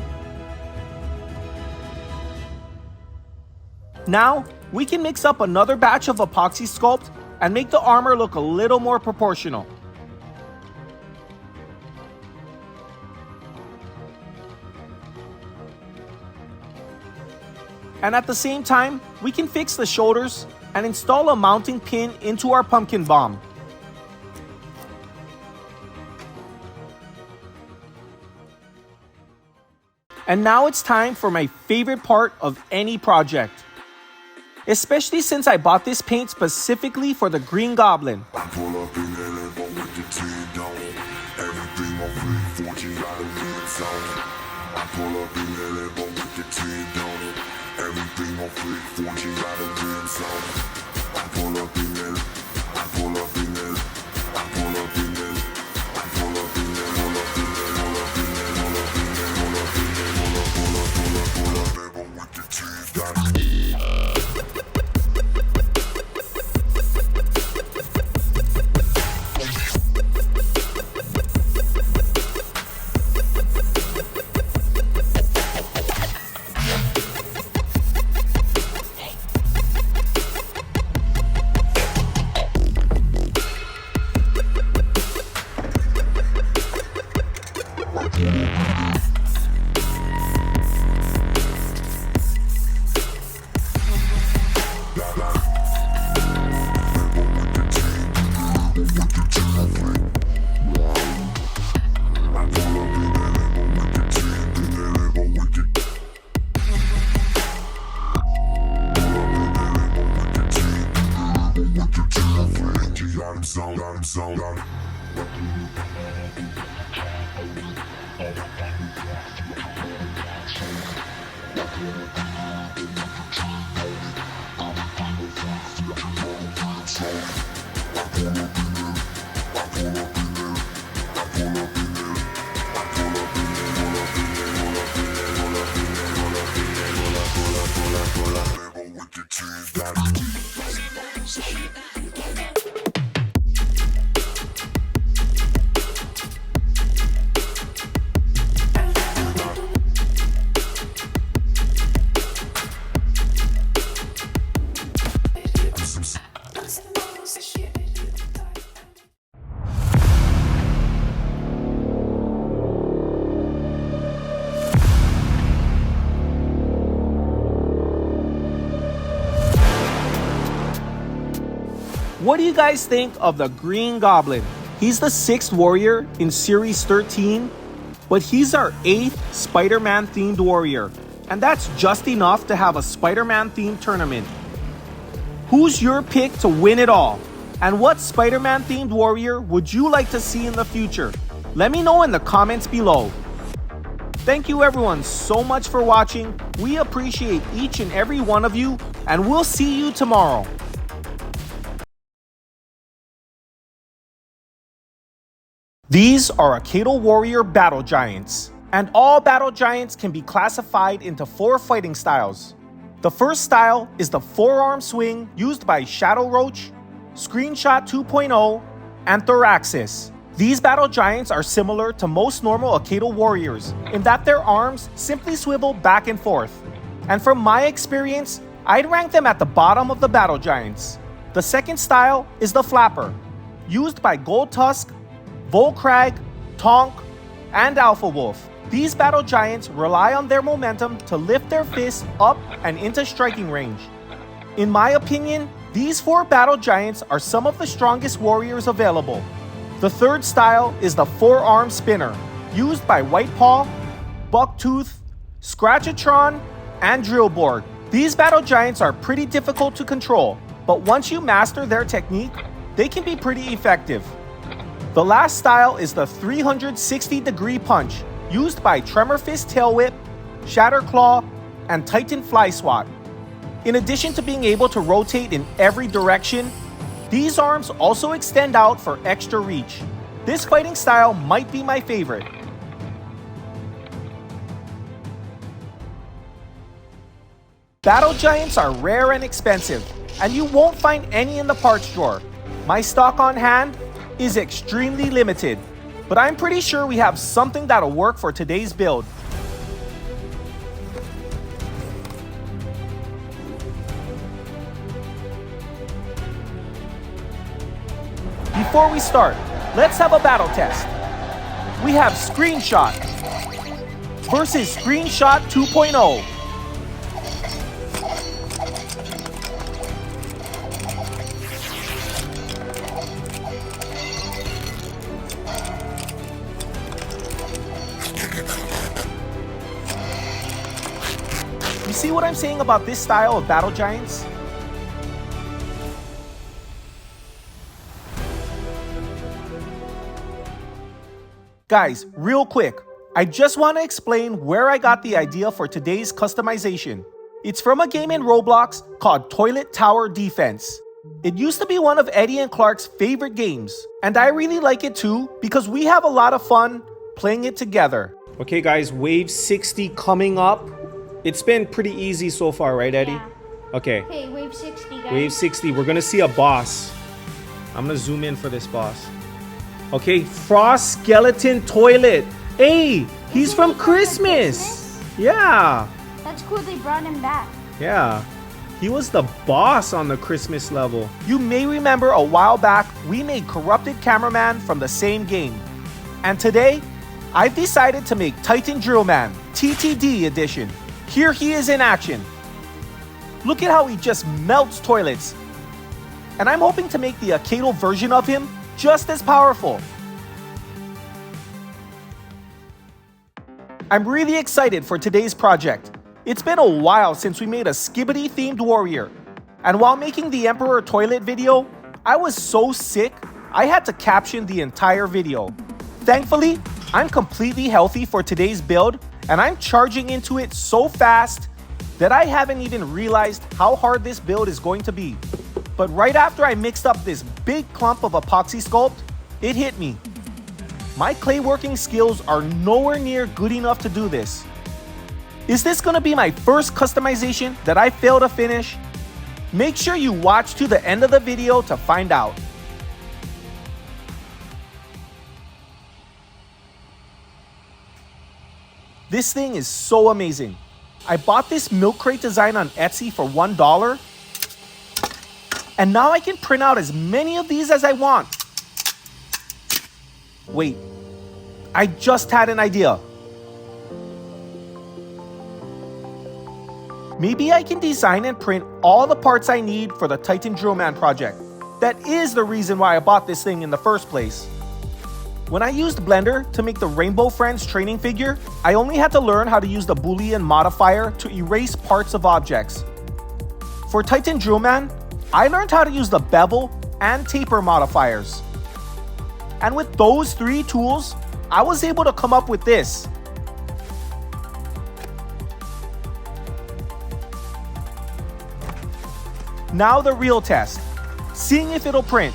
Now, we can mix up another batch of epoxy sculpt and make the armor look a little more proportional. And at the same time, we can fix the shoulders and install a mounting pin into our pumpkin bomb. And now it's time for my favorite part of any project. Especially since I bought this paint specifically for the Green Goblin. Everything on flick, 14 got a red zone. I pull up in there, I pull up in there, I pull up in there, I pull up in there, pull up in there, pull up in there, pull up in there, pull up in there, pull up, never with the cheese, got What do you guys think of the Green Goblin? He's the 6th warrior in Series 13, but he's our 8th Spider-Man themed warrior. And that's just enough to have a Spider-Man themed tournament. Who's your pick to win it all? And what Spider-Man themed warrior would you like to see in the future? Let me know in the comments below. Thank you everyone so much for watching. We appreciate each and every one of you, and we'll see you tomorrow. These are Akedo Warrior Battle Giants, and all Battle Giants can be classified into 4 fighting styles. The first style is the forearm swing used by Shadow Roach, Screenshot 2.0, and Thoraxis. These battle giants are similar to most normal Akedo warriors in that their arms simply swivel back and forth. And from my experience, I'd rank them at the bottom of the battle giants. The second style is the flapper, used by Gold Tusk, Volkrag, Tonk, and Alpha Wolf. These battle giants rely on their momentum to lift their fists up and into striking range. In my opinion, these 4 battle giants are some of the strongest warriors available. The third style is the forearm spinner, used by Whitepaw, Bucktooth, Scratchatron, and Drillborg. These battle giants are pretty difficult to control, but once you master their technique, they can be pretty effective. The last style is the 360-degree punch, used by Tremor Fist Tail Whip, Shatterclaw, and Titan Fly Swat. In addition to being able to rotate in every direction, these arms also extend out for extra reach. This fighting style might be my favorite. Battle giants are rare and expensive, and you won't find any in the parts drawer. My stock on hand is extremely limited, but I'm pretty sure we have something that'll work for today's build. Before we start, let's have a battle test. We have Screenshot versus Screenshot 2.0. You see what I'm saying about this style of battle giants? Guys, real quick, I just want to explain where I got the idea for today's customization. It's from a game in Roblox called Toilet Tower Defense. It used to be one of Eddie and Clark's favorite games, and I really like it too because we have a lot of fun playing it together. Okay guys, wave 60 coming up. It's been pretty easy so far, right Eddie? Yeah. Okay. Okay, wave 60, guys. Wave 60, we're gonna see a boss. I'm gonna zoom in for this boss. Okay, Frost Skeleton Toilet. Hey, he's from Christmas. Yeah. That's cool they brought him back. Yeah. He was the boss on the Christmas level. You may remember a while back, we made Corrupted Cameraman from the same game. And today, I've decided to make Titan Drillman, TTD edition. Here he is in action. Look at how he just melts toilets. And I'm hoping to make the Akedo version of him just as powerful. I'm really excited for today's project. It's been a while since we made a Skibbity themed warrior. And while making the Emperor toilet video, I was so sick, I had to caption the entire video. Thankfully, I'm completely healthy for today's build, and I'm charging into it so fast that I haven't even realized how hard this build is going to be. But right after I mixed up this big clump of epoxy sculpt, it hit me. My clay working skills are nowhere near good enough to do this. Is this gonna be my first customization that I fail to finish? Make sure you watch to the end of the video to find out. This thing is so amazing. I bought this milk crate design on Etsy for $1, and now I can print out as many of these as I want. Wait, I just had an idea. Maybe I can design and print all the parts I need for the Titan Drillman project. That is the reason why I bought this thing in the first place. When I used Blender to make the Rainbow Friends training figure, I only had to learn how to use the Boolean modifier to erase parts of objects. For Titan Drillman, I learned how to use the bevel and taper modifiers. And with those 3 tools, I was able to come up with this. Now the real test, seeing if it'll print.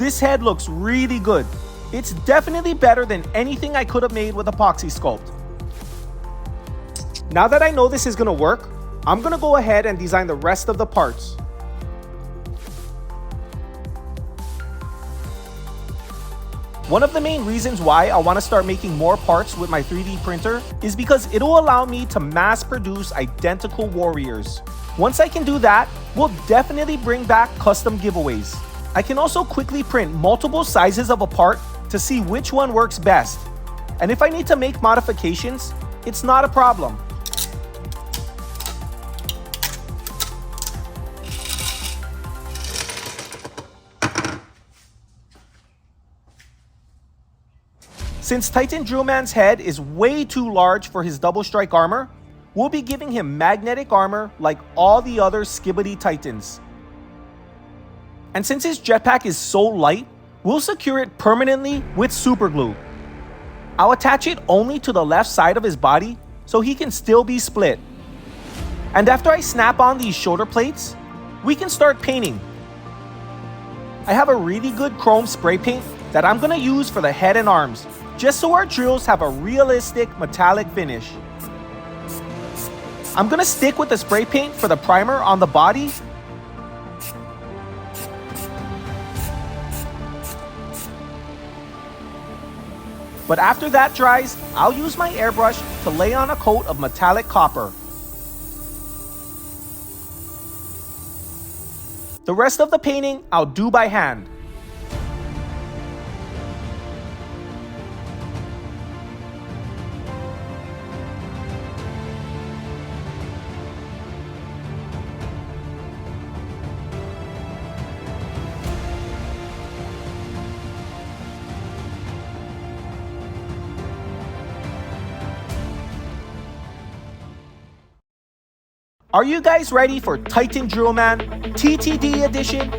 This head looks really good. It's definitely better than anything I could have made with epoxy sculpt. Now that I know this is gonna work, I'm gonna go ahead and design the rest of the parts. One of the main reasons why I want to start making more parts with my 3D printer is because it'll allow me to mass produce identical warriors. Once I can do that, we'll definitely bring back custom giveaways. I can also quickly print multiple sizes of a part to see which one works best. And if I need to make modifications, it's not a problem. Since Titan Drillman's head is way too large for his double strike armor, we'll be giving him magnetic armor like all the other Skibbity Titans. And since his jetpack is so light, we'll secure it permanently with super glue. I'll attach it only to the left side of his body so he can still be split. And after I snap on these shoulder plates, we can start painting. I have a really good chrome spray paint that I'm gonna use for the head and arms, just so our drills have a realistic metallic finish. I'm gonna stick with the spray paint for the primer on the body. But after that dries, I'll use my airbrush to lay on a coat of metallic copper. The rest of the painting I'll do by hand. Are you guys ready for Titan Drillman TTD edition?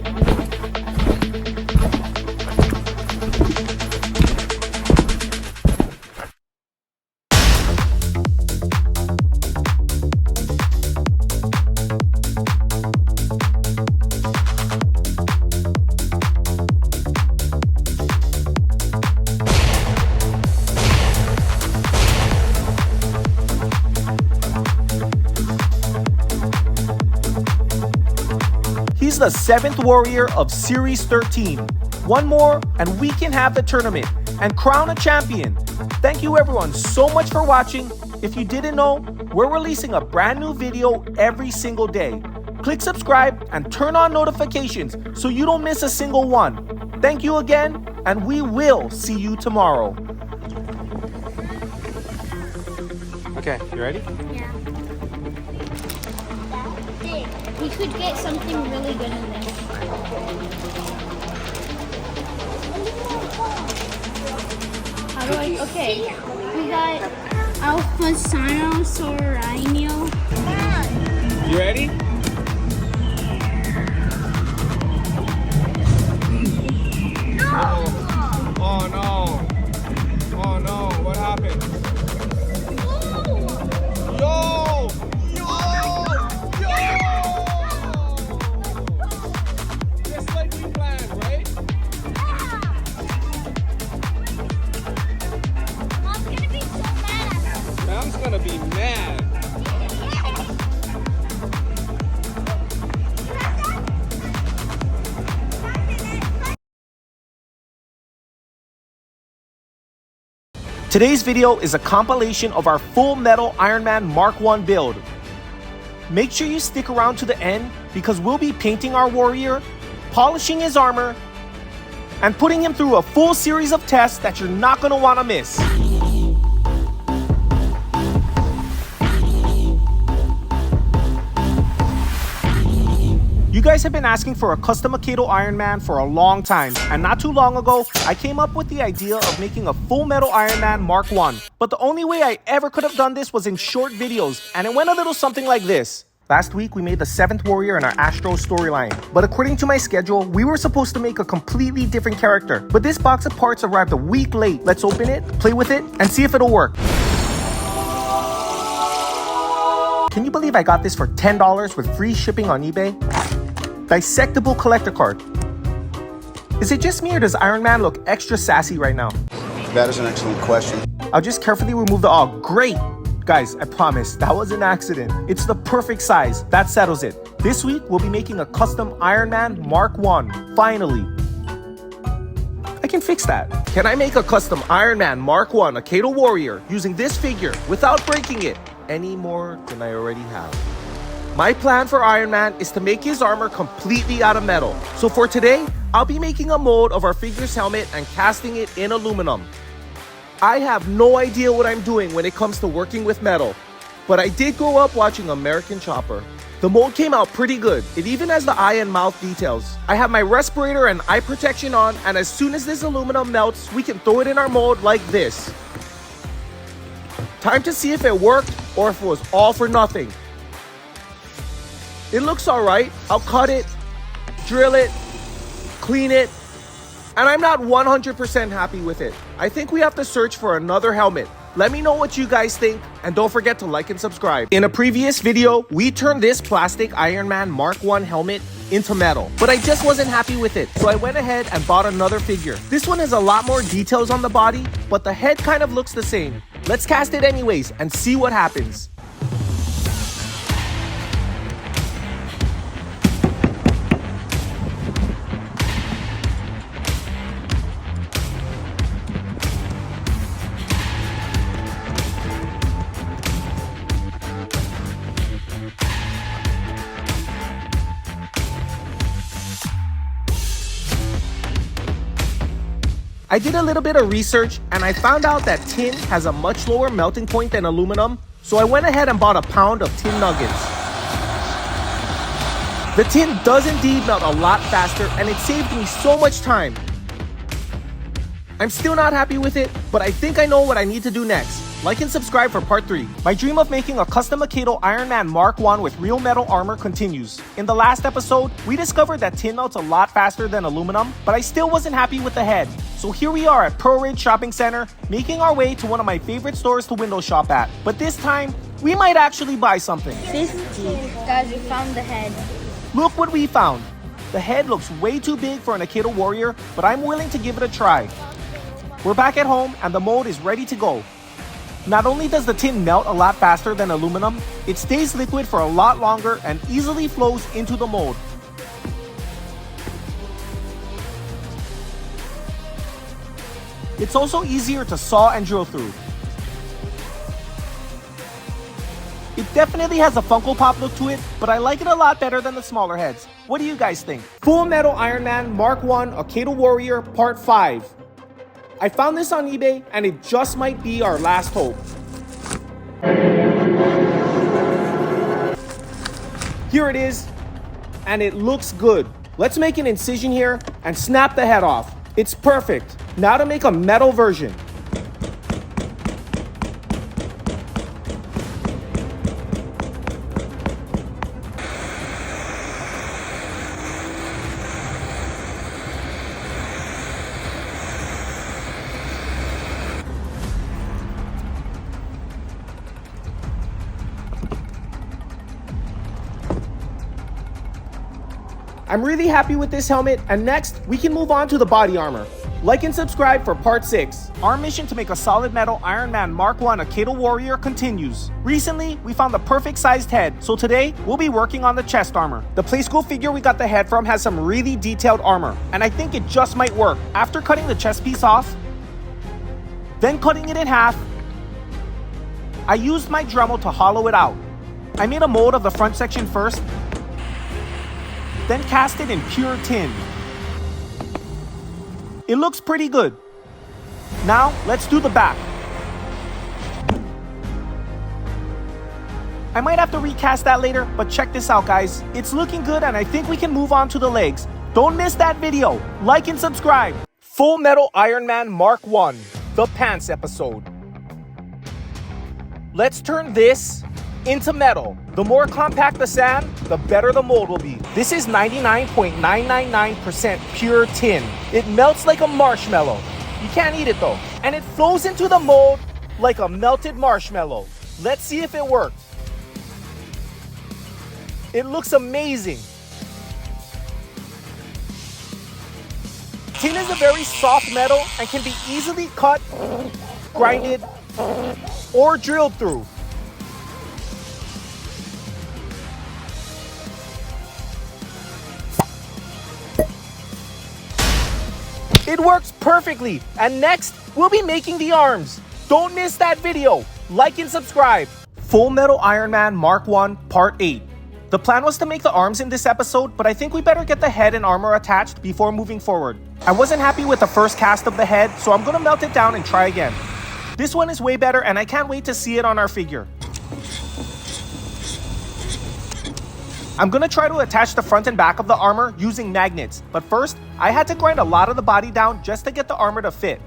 He's the 7th warrior of Series 13. One more and we can have the tournament and crown a champion. Thank you everyone so much for watching. If you didn't know, we're releasing a brand new video every single day. Click subscribe and turn on notifications so you don't miss a single one. Thank you again, and we will see you tomorrow. Okay, you ready? Yeah. We could get something really good in this. How do I? Okay. We got Alpha Sinosaurino. You ready? Oh no. Oh no, what happened? Yo! Just like we planned, right? Mom's gonna be so mad at us. Mom's gonna be mad. Today's video is a compilation of our full metal Ironman Mark 1 build. Make sure you stick around to the end because we'll be painting our warrior, polishing his armor, and putting him through a full series of tests that you're not going to want to miss. You guys have been asking for a custom Akedo Ironman for a long time, and not too long ago, I came up with the idea of making a full metal Ironman Mark 1. But the only way I ever could have done this was in short videos, and it went a little something like this. Last week, we made the 7th warrior in our Astro storyline, but according to my schedule, we were supposed to make a completely different character. But this box of parts arrived a week late. Let's open it, play with it, and see if it'll work. Can you believe I got this for $10 with free shipping on eBay? Dissectable collector card. Is it just me or does Iron Man look extra sassy right now? That is an excellent question. I'll just carefully remove the great. Guys, I promise, that was an accident. It's the perfect size. That settles it. This week, we'll be making a custom Iron Man Mark 1. Finally. I can fix that. Can I make a custom Iron Man Mark 1 Akedo Warrior using this figure without breaking it any more than I already have? My plan for Iron Man is to make his armor completely out of metal. So for today, I'll be making a mold of our figure's helmet and casting it in aluminum. I have no idea what I'm doing when it comes to working with metal, but I did grow up watching American Chopper. The mold came out pretty good. It even has the eye and mouth details. I have my respirator and eye protection on, and as soon as this aluminum melts, we can throw it in our mold like this. Time to see if it worked or if it was all for nothing. It looks alright. I'll cut it, drill it, clean it, and I'm not 100% happy with it. I think we have to search for another helmet. Let me know what you guys think, and don't forget to like and subscribe. In a previous video, we turned this plastic Iron Man Mark 1 helmet into metal, but I just wasn't happy with it, so I went ahead and bought another figure. This one has a lot more details on the body, but the head kind of looks the same. Let's cast it anyways and see what happens. I did a little bit of research and I found out that tin has a much lower melting point than aluminum, so I went ahead and bought a pound of tin nuggets. The tin does indeed melt a lot faster and it saved me so much time. I'm still not happy with it, but I think I know what I need to do next. Like and subscribe for part 3. My dream of making a custom Akedo Iron Man Mark 1 with real metal armor continues. In the last episode, we discovered that tin melts a lot faster than aluminum, but I still wasn't happy with the head. So here we are at Pearl Ridge Shopping Center, making our way to one of my favorite stores to window shop at. But this time, we might actually buy something. 50. Guys, we found the head. Look what we found. The head looks way too big for an Akedo Warrior, but I'm willing to give it a try. We're back at home and the mold is ready to go. Not only does the tin melt a lot faster than aluminum, it stays liquid for a lot longer and easily flows into the mold. It's also easier to saw and drill through. It definitely has a Funko Pop look to it, but I like it a lot better than the smaller heads. What do you guys think? Full Metal Iron Man Mark 1 Akedo Warrior Part 5. I found this on eBay and it just might be our last hope. Here it is, and it looks good. Let's make an incision here and snap the head off. It's perfect. Now to make a metal version. I'm really happy with this helmet, and next, we can move on to the body armor. Like and subscribe for part 6. Our mission to make a solid metal Iron Man Mark 1 Akedo Warrior continues. Recently, we found the perfect sized head, so today, we'll be working on the chest armor. The Playskool figure we got the head from has some really detailed armor, and I think it just might work. After cutting the chest piece off, then cutting it in half, I used my Dremel to hollow it out. I made a mold of the front section first, then cast it in pure tin. It looks pretty good. Now, let's do the back. I might have to recast that later, but check this out, guys. It's looking good, and I think we can move on to the legs. Don't miss that video. Like and subscribe. Full Metal Iron Man Mark 1, the pants episode. Let's turn this into metal. The more compact the sand, the better the mold will be. This is 99.999% pure tin. It melts like a marshmallow. You can't eat it though. And it flows into the mold like a melted marshmallow. Let's see if it works. It looks amazing. Tin is a very soft metal and can be easily cut, grinded, or drilled through. It works perfectly, and next, we'll be making the arms. Don't miss that video. Like and subscribe. Full Metal Iron Man Mark 1 Part 8. The plan was to make the arms in this episode, but I think we better get the head and armor attached before moving forward. I wasn't happy with the first cast of the head, so I'm gonna melt it down and try again. This one is way better, and I can't wait to see it on our figure. I'm gonna try to attach the front and back of the armor using magnets, but first, I had to grind a lot of the body down just to get the armor to fit.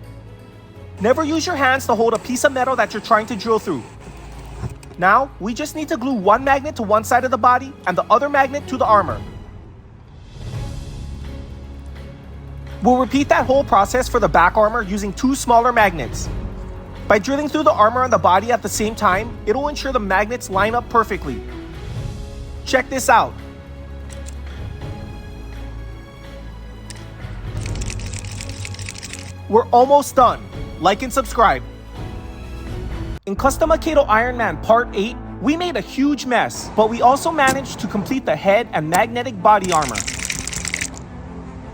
Never use your hands to hold a piece of metal that you're trying to drill through. Now, we just need to glue one magnet to one side of the body and the other magnet to the armor. We'll repeat that whole process for the back armor using two smaller magnets. By drilling through the armor and the body at the same time, it'll ensure the magnets line up perfectly. Check this out. We're almost done. Like and subscribe. In Custom Akedo Iron Man Part 8, we made a huge mess, but we also managed to complete the head and magnetic body armor.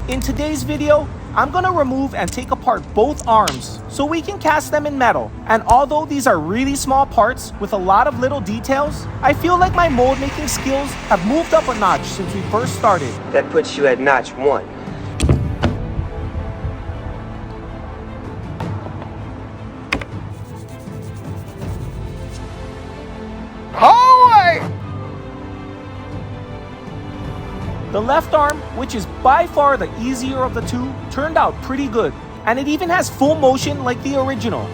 In today's video, I'm gonna remove and take apart both arms so we can cast them in metal. And although these are really small parts with a lot of little details, I feel like my mold making skills have moved up a notch since we first started. That puts you at notch 1. The left arm, which is by far the easier of the two, turned out pretty good, and it even has full motion like the original.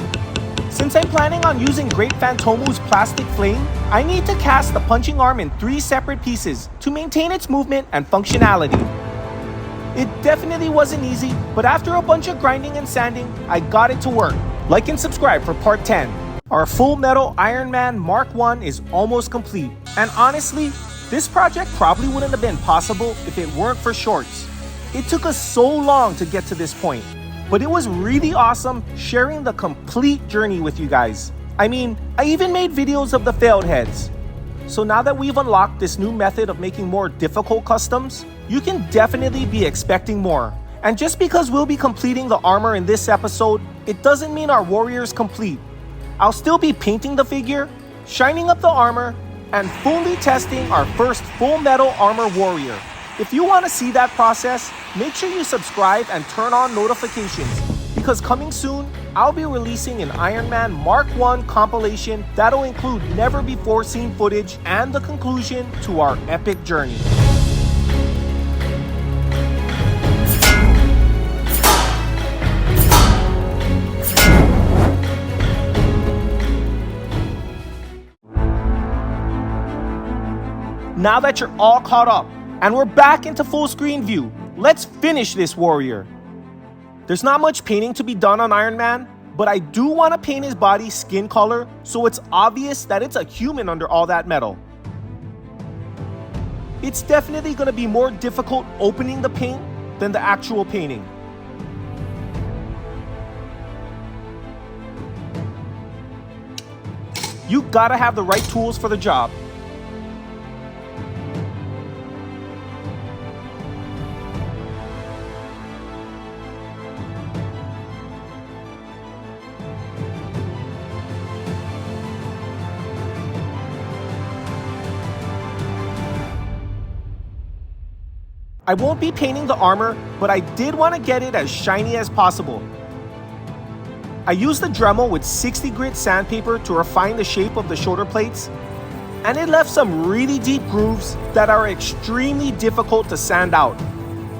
Since I'm planning on using Great Phantomu's plastic flame, I need to cast the punching arm in 3 separate pieces to maintain its movement and functionality. It definitely wasn't easy, but after a bunch of grinding and sanding, I got it to work. Like and subscribe for Part 10. Our Full Metal Iron Man Mark 1 is almost complete, and honestly, this project probably wouldn't have been possible if it weren't for shorts. It took us so long to get to this point, but it was really awesome sharing the complete journey with you guys. I mean, I even made videos of the failed heads. So now that we've unlocked this new method of making more difficult customs, you can definitely be expecting more. And just because we'll be completing the armor in this episode, it doesn't mean our warrior is complete. I'll still be painting the figure, shining up the armor, and fully testing our first full metal armor warrior. If you want to see that process, make sure you subscribe and turn on notifications, because coming soon, I'll be releasing an Iron Man Mark 1 compilation that'll include never before seen footage and the conclusion to our epic journey. Now that you're all caught up and we're back into full screen view, let's finish this warrior. There's not much painting to be done on Iron Man, but I do want to paint his body skin color so it's obvious that it's a human under all that metal. It's definitely going to be more difficult opening the paint than the actual painting. You gotta have the right tools for the job. I won't be painting the armor, but I did want to get it as shiny as possible. I used the Dremel with 60 grit sandpaper to refine the shape of the shoulder plates, and it left some really deep grooves that are extremely difficult to sand out.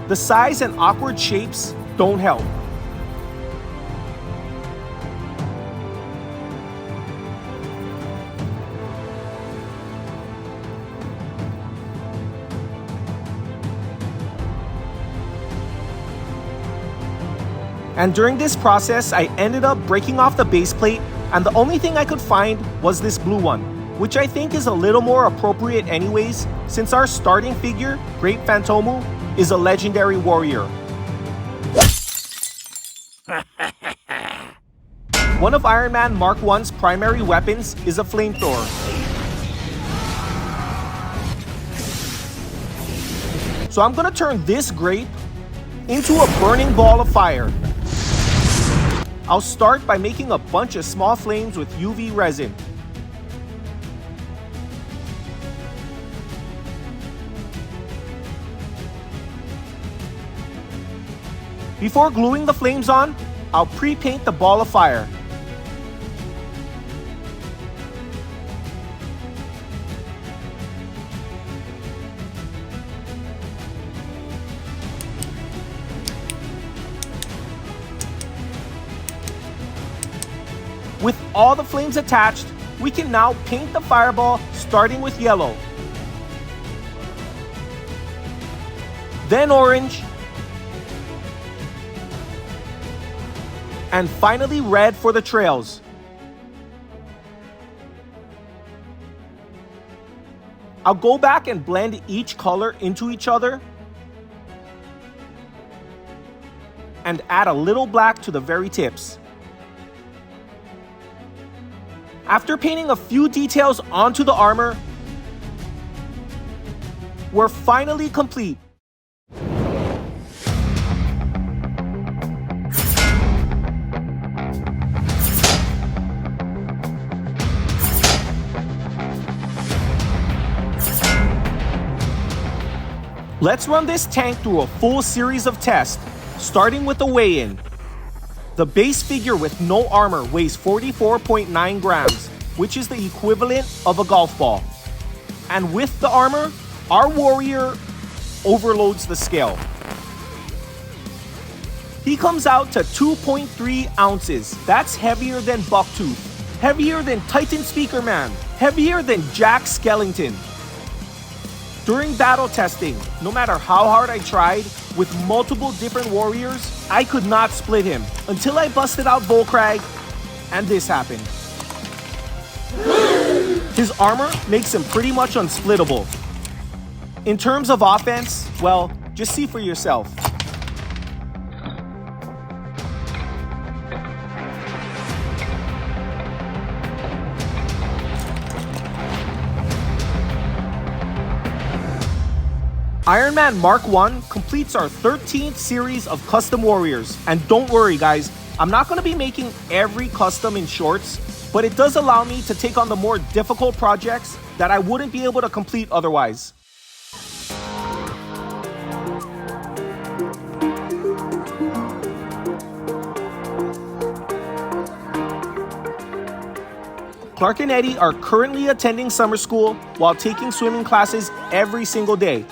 The size and awkward shapes don't help. And during this process, I ended up breaking off the base plate, and the only thing I could find was this blue one, which I think is a little more appropriate anyways, since our starting figure, Great Phantomu, is a legendary warrior. One of Iron Man Mark 1's primary weapons is a flamethrower. So I'm gonna turn this grape into a burning ball of fire. I'll start by making a bunch of small flames with UV resin. Before gluing the flames on, I'll pre-paint the ball of fire. With all the flames attached, we can now paint the fireball starting with yellow, then orange, and finally red for the trails. I'll go back and blend each color into each other and add a little black to the very tips. After painting a few details onto the armor, we're finally complete. Let's run this tank through a full series of tests, starting with the weigh-in. The base figure with no armor weighs 44.9 grams, which is the equivalent of a golf ball. And with the armor, our warrior overloads the scale. He comes out to 2.3 ounces. That's heavier than Bucktooth, heavier than Titan Speaker Man, heavier than Jack Skellington. During battle testing, no matter how hard I tried, with multiple different warriors, I could not split him until I busted out Volkrag, and this happened. His armor makes him pretty much unsplittable. In terms of offense, well, just see for yourself. Iron Man Mark 1 completes our 13th series of custom warriors. And don't worry guys, I'm not going to be making every custom in shorts, but it does allow me to take on the more difficult projects that I wouldn't be able to complete otherwise. Clark and Eddie are currently attending summer school while taking swimming classes every single day.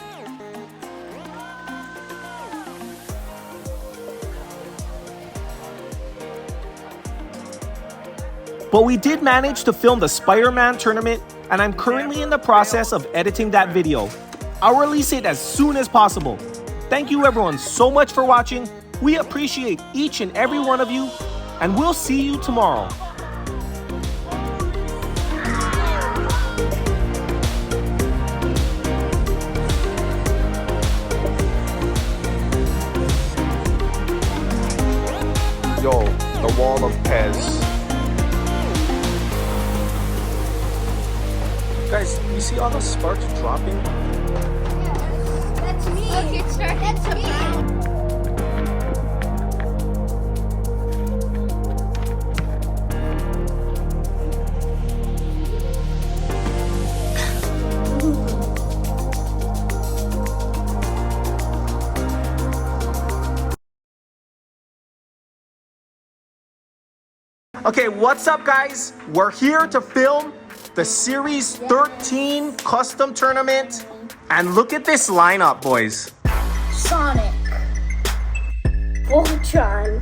But we did manage to film the Spider-Man tournament, and I'm currently in the process of editing that video. I'll release it as soon as possible. Thank you everyone so much for watching. We appreciate each and every one of you, and we'll see you tomorrow. Yo, the wall of Pez. Guys, you see all the sparks dropping? That's me. Look, it's starting to me. Okay, what's up guys? We're here to film the Series 13 custom tournament. And look at this lineup, boys. Sonic, Voltron,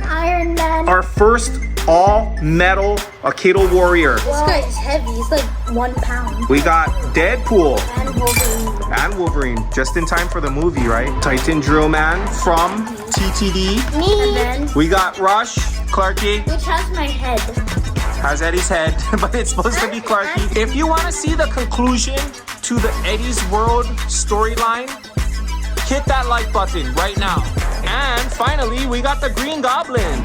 Iron Man. Our first all-metal Akedo warrior. This guy's heavy. He's like 1 pound. We got Deadpool And Wolverine. and Wolverine, just in time for the movie, right? Titan Drill Man from TTD. Me. And then, We got Rush, Clarky, which has my head. has Eddie's head, but it's supposed to be Clarky. If you want to see the conclusion to the Eddie's World storyline, hit that like button right now. And finally, we got the Green Goblin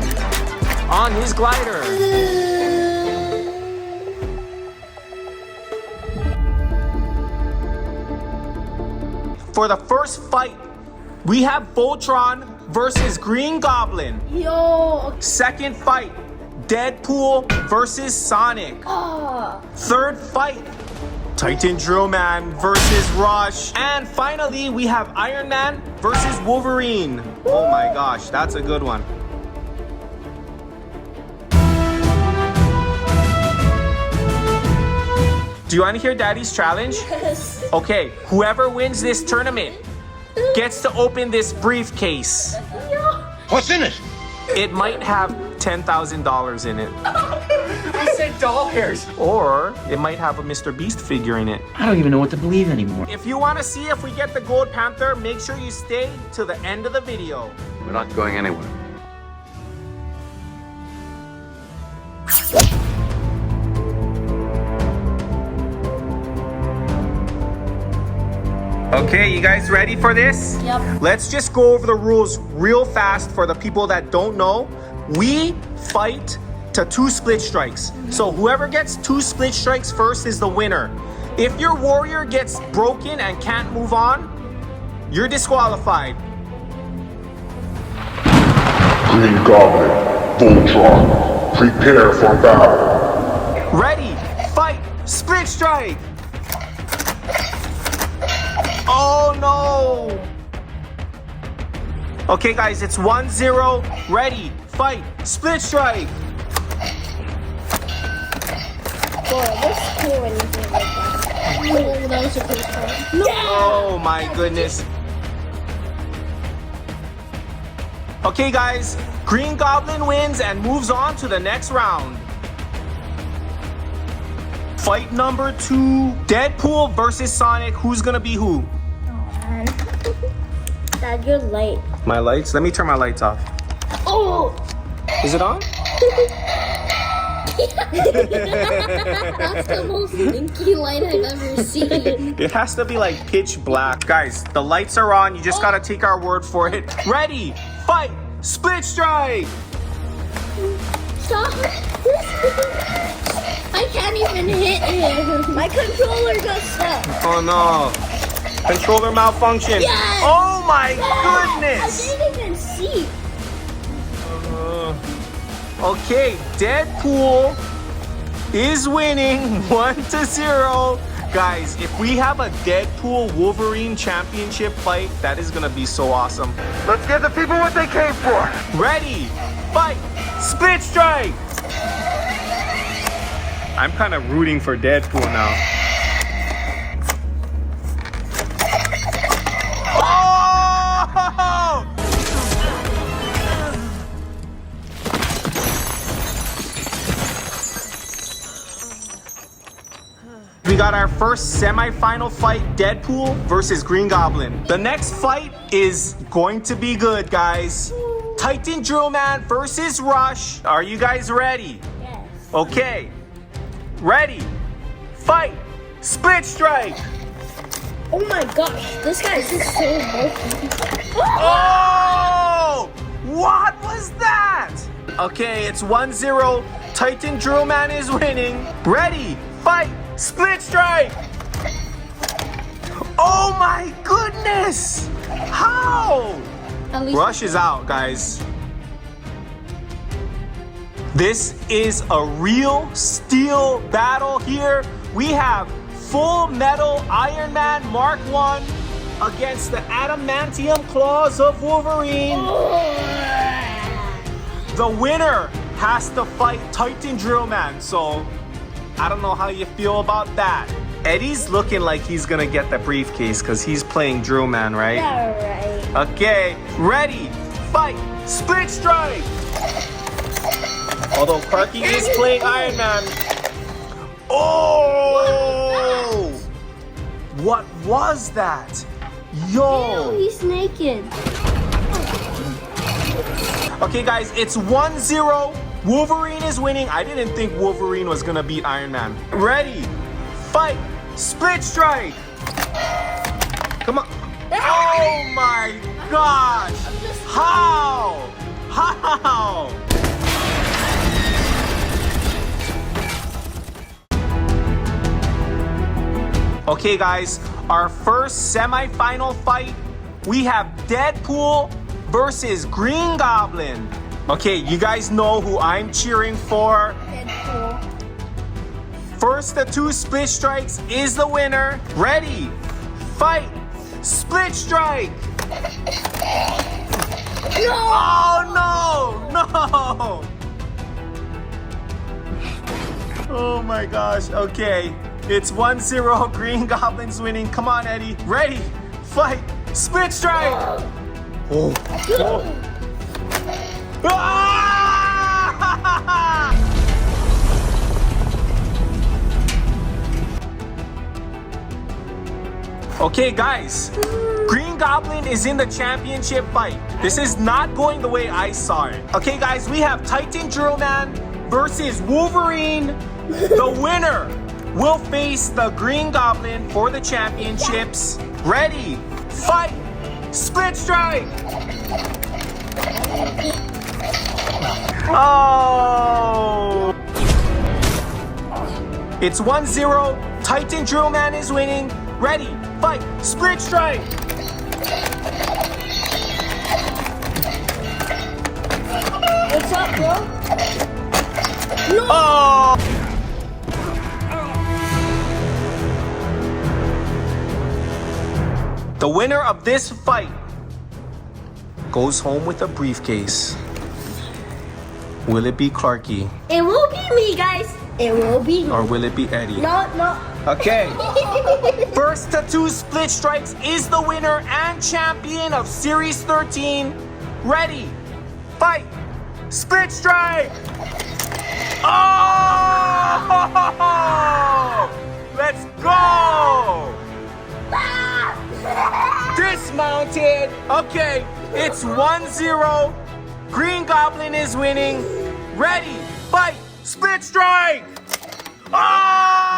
on his glider. For the first fight, we have Voltron versus Green Goblin. Yo. Second fight, Deadpool versus Sonic. Third fight, Titan Drill Man versus Rush. And finally, we have Iron Man versus Wolverine. Oh my gosh, that's a good one. Do you want to hear Daddy's challenge? Yes. Okay, whoever wins this tournament gets to open this briefcase. What's in it? It might have $10,000 in it. I said dollars. Or it might have a Mr. Beast figure in it. I don't even know what to believe anymore. If you want to see if we get the Gold Panther, make sure you stay till the end of the video. We're not going anywhere. Okay, you guys ready for this? Yep. Let's just go over the rules real fast for the people that don't know. We fight to 2 split strikes. So whoever gets 2 split strikes first is the winner. If your warrior gets broken and can't move on, you're disqualified. Green Goblin, Voltron, prepare for battle. Ready, fight, split strike. Oh no! Okay guys, it's 1-0. Ready, fight, split strike. Boy, that's cool when you do like that. Oh, that was a good one. Oh my goodness. Okay guys, Green Goblin wins and moves on to the next round. Fight number 2, Deadpool versus Sonic. Who's gonna be who? Dad, you're late. My lights? Let me turn my lights off. Oh! Is it on? That's the most blinky light I've ever seen. It has to be like pitch black. Guys, the lights are on. You just gotta take our word for it. Ready, fight, split strike. Stop. I can't even hit him. My controller got stuck. Oh no. Controller malfunction. Yes! Oh my I goodness. didn't even see. Okay, Deadpool is winning 1-0. Guys, if we have a Deadpool Wolverine championship fight, that is gonna be so awesome. Let's give the people what they came for. Ready, fight, split strike. I'm kind of rooting for Deadpool now. Oh! We got our first semi-final fight, Deadpool versus Green Goblin. The next fight is going to be good, guys. Titan Drill Man versus Rush. Are you guys ready? Yes. Okay. Ready. Fight. Split strike. Oh my gosh, this guy's just so bulky. Oh! What was that? Okay, it's 1-0. Titan Drill Man is winning. Ready. Fight. Split strike. Oh my goodness. How? At least Rush is out, guys. This is a real steel battle here. We have Full Metal Iron Man Mark 1 against the adamantium claws of Wolverine. The winner has to fight Titan Drill Man, so I don't know how you feel about that. Eddie's looking like he's gonna get the briefcase because he's playing Drill Man, right? Yeah, right. Okay, ready, fight, split strike. Although Parky is playing Iron Man. Oh! What was that? Yo! He's naked. Okay, guys, it's 1-0. Wolverine is winning. I didn't think Wolverine was gonna beat Iron Man. Ready, fight, split strike. Come on. Oh my gosh! How? How? Okay, guys, our first semi-final fight, we have Deadpool versus Green Goblin. Okay, you guys know who I'm cheering for. Deadpool. First, the 2 split strikes is the winner. Ready, fight, split strike. No! Oh, no, no. Oh my gosh, okay. It's 1-0, Green Goblin's winning. Come on, Eddie. Ready, fight, split strike. Oh. Oh. Ah! Okay, guys. Green Goblin is in the championship fight. This is not going the way I saw it. Okay, guys, we have Titan Man versus Wolverine. The winner will face the Green Goblin for the championships. Ready, fight, split strike. Oh! It's 1-0. Titan Man is winning. Ready, fight, split strike. What's up, bro? No! Oh! The winner of this fight goes home with a briefcase. Will it be Clarky It will be me, guys. It will be me. or will it be Eddie? No, no. Okay. First to 2 split strikes is the winner and champion of Series 13. Ready, fight, split strike. Oh! Let's go! Dismounted. Okay, it's 1-0. Green Goblin is winning. Ready, fight, split strike. Oh!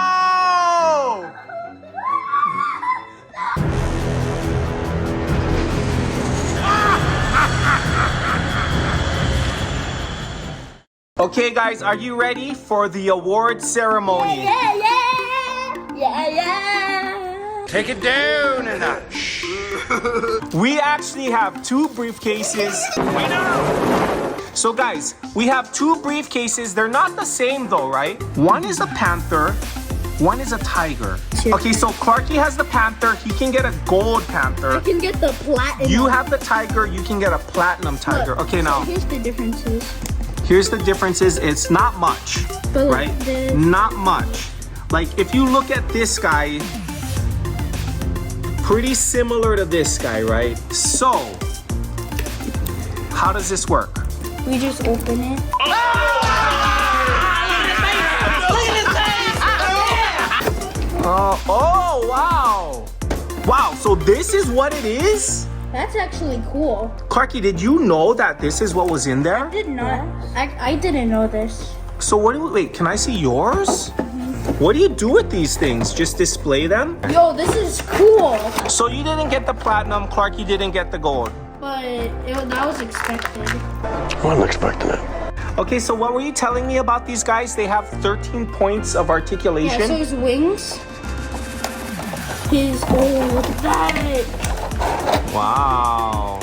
Okay, guys, are you ready for the award ceremony? Yeah, yeah. Yeah, yeah. Take it down a notch. We actually have 2 briefcases. So guys, we have 2 briefcases. They're not the same though, right? One is a panther, one is a tiger. Okay, so Clarky has the panther. He can get a gold I panther. can get the platinum. You have the tiger. You can get a platinum tiger. Look, Okay, now here's the differences. here's the differences. It's not much, But look, right? the- Not much. Like if you look at this guy, pretty similar to this guy, right? So, how does this work? We just open it. Oh, wow. Wow, so this is what it is? That's actually cool. Clarky, did you know that this is what was in there? Did not. I didn't know this. So what do wait, can I see yours? What do you do with these things? Just display them? Yo, this is cool. So you didn't get the platinum, Clarky didn't get the gold. But that was expected. I wasn't expecting it. Okay, so what were you telling me about these guys? They have 13 points of Yeah, articulation. so his wings. Look at that. Wow.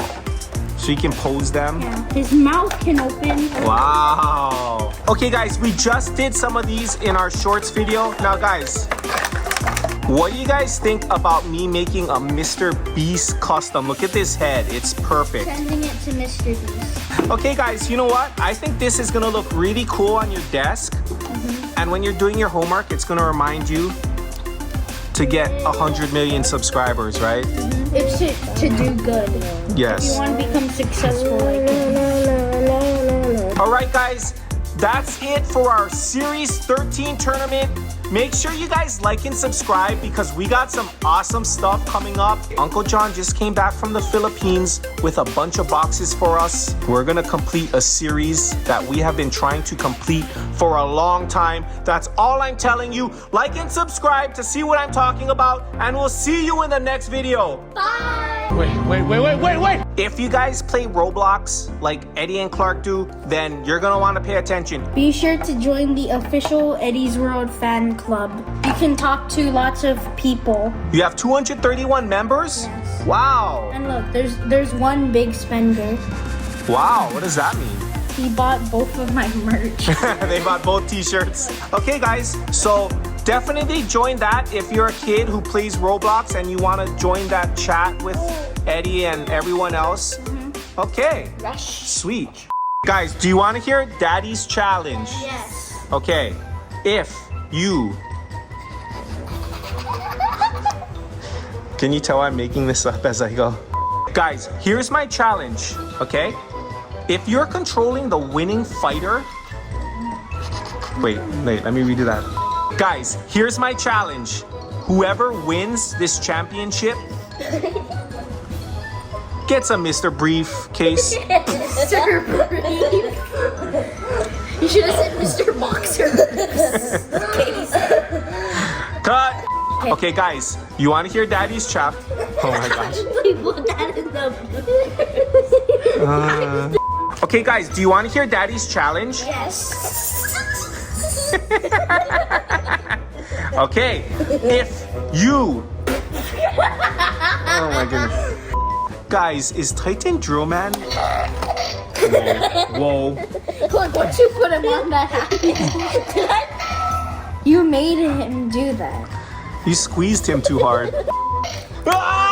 So you can pose them? Yeah. His mouth can open. Wow. Okay, guys, we just did some of these in our shorts video. Now, guys, what do you guys think about me making a Mr. Beast custom? Look at this head. It's perfect. Sending it to Mr. Beast. Okay, guys, you know what? I think this is gonna look really cool on your desk. And when you're doing your homework, it's gonna remind you to get 100 million subscribers, right? It's to do good. Yes. You want to become successful like him. All right, guys, that's it for our Series 13 tournament. make sure you guys like and subscribe because we got some awesome stuff coming up. Uncle John just came back from the Philippines with a bunch of boxes for us. We're gonna complete a series that we have been trying to complete for a long time. That's all I'm telling you. Like and subscribe to see what I'm talking about, and we'll see you in the next video. Bye. Wait. If you guys play Roblox like Eddie and Clark do, then you're gonna wanna pay attention. Be sure to join the official Eddie's World fan club. You can talk to lots of people. You have 231 members? Yes. Wow. And look, there's one big spender. Wow, what does that mean? He bought both of my merch. They bought both t-shirts. Okay guys, so definitely join that if you're a kid who plays Roblox and you want to join that chat with Eddie and everyone else. Okay, sweet. Guys, do you want to hear Daddy's challenge? Yes. Okay, if you... Can you tell I'm making this up as I go? Guys, here's my challenge, okay? If you're controlling the winning fighter... Wait, let me redo that. Guys, here's my challenge. Whoever wins this championship gets a Mr. Briefcase. Mr. Brief. You should have said Mr. Boxer. Cut! Okay, guys, you want to hear Daddy's chap? Oh my gosh. We put that in the... Okay, guys, do you want to hear Daddy's challenge? Yes. Okay, if you... Oh my goodness. Guys, is Titan Drill Man? Whoa. Look, once you put him on that happened. You made him do that. You squeezed him too hard. Ah!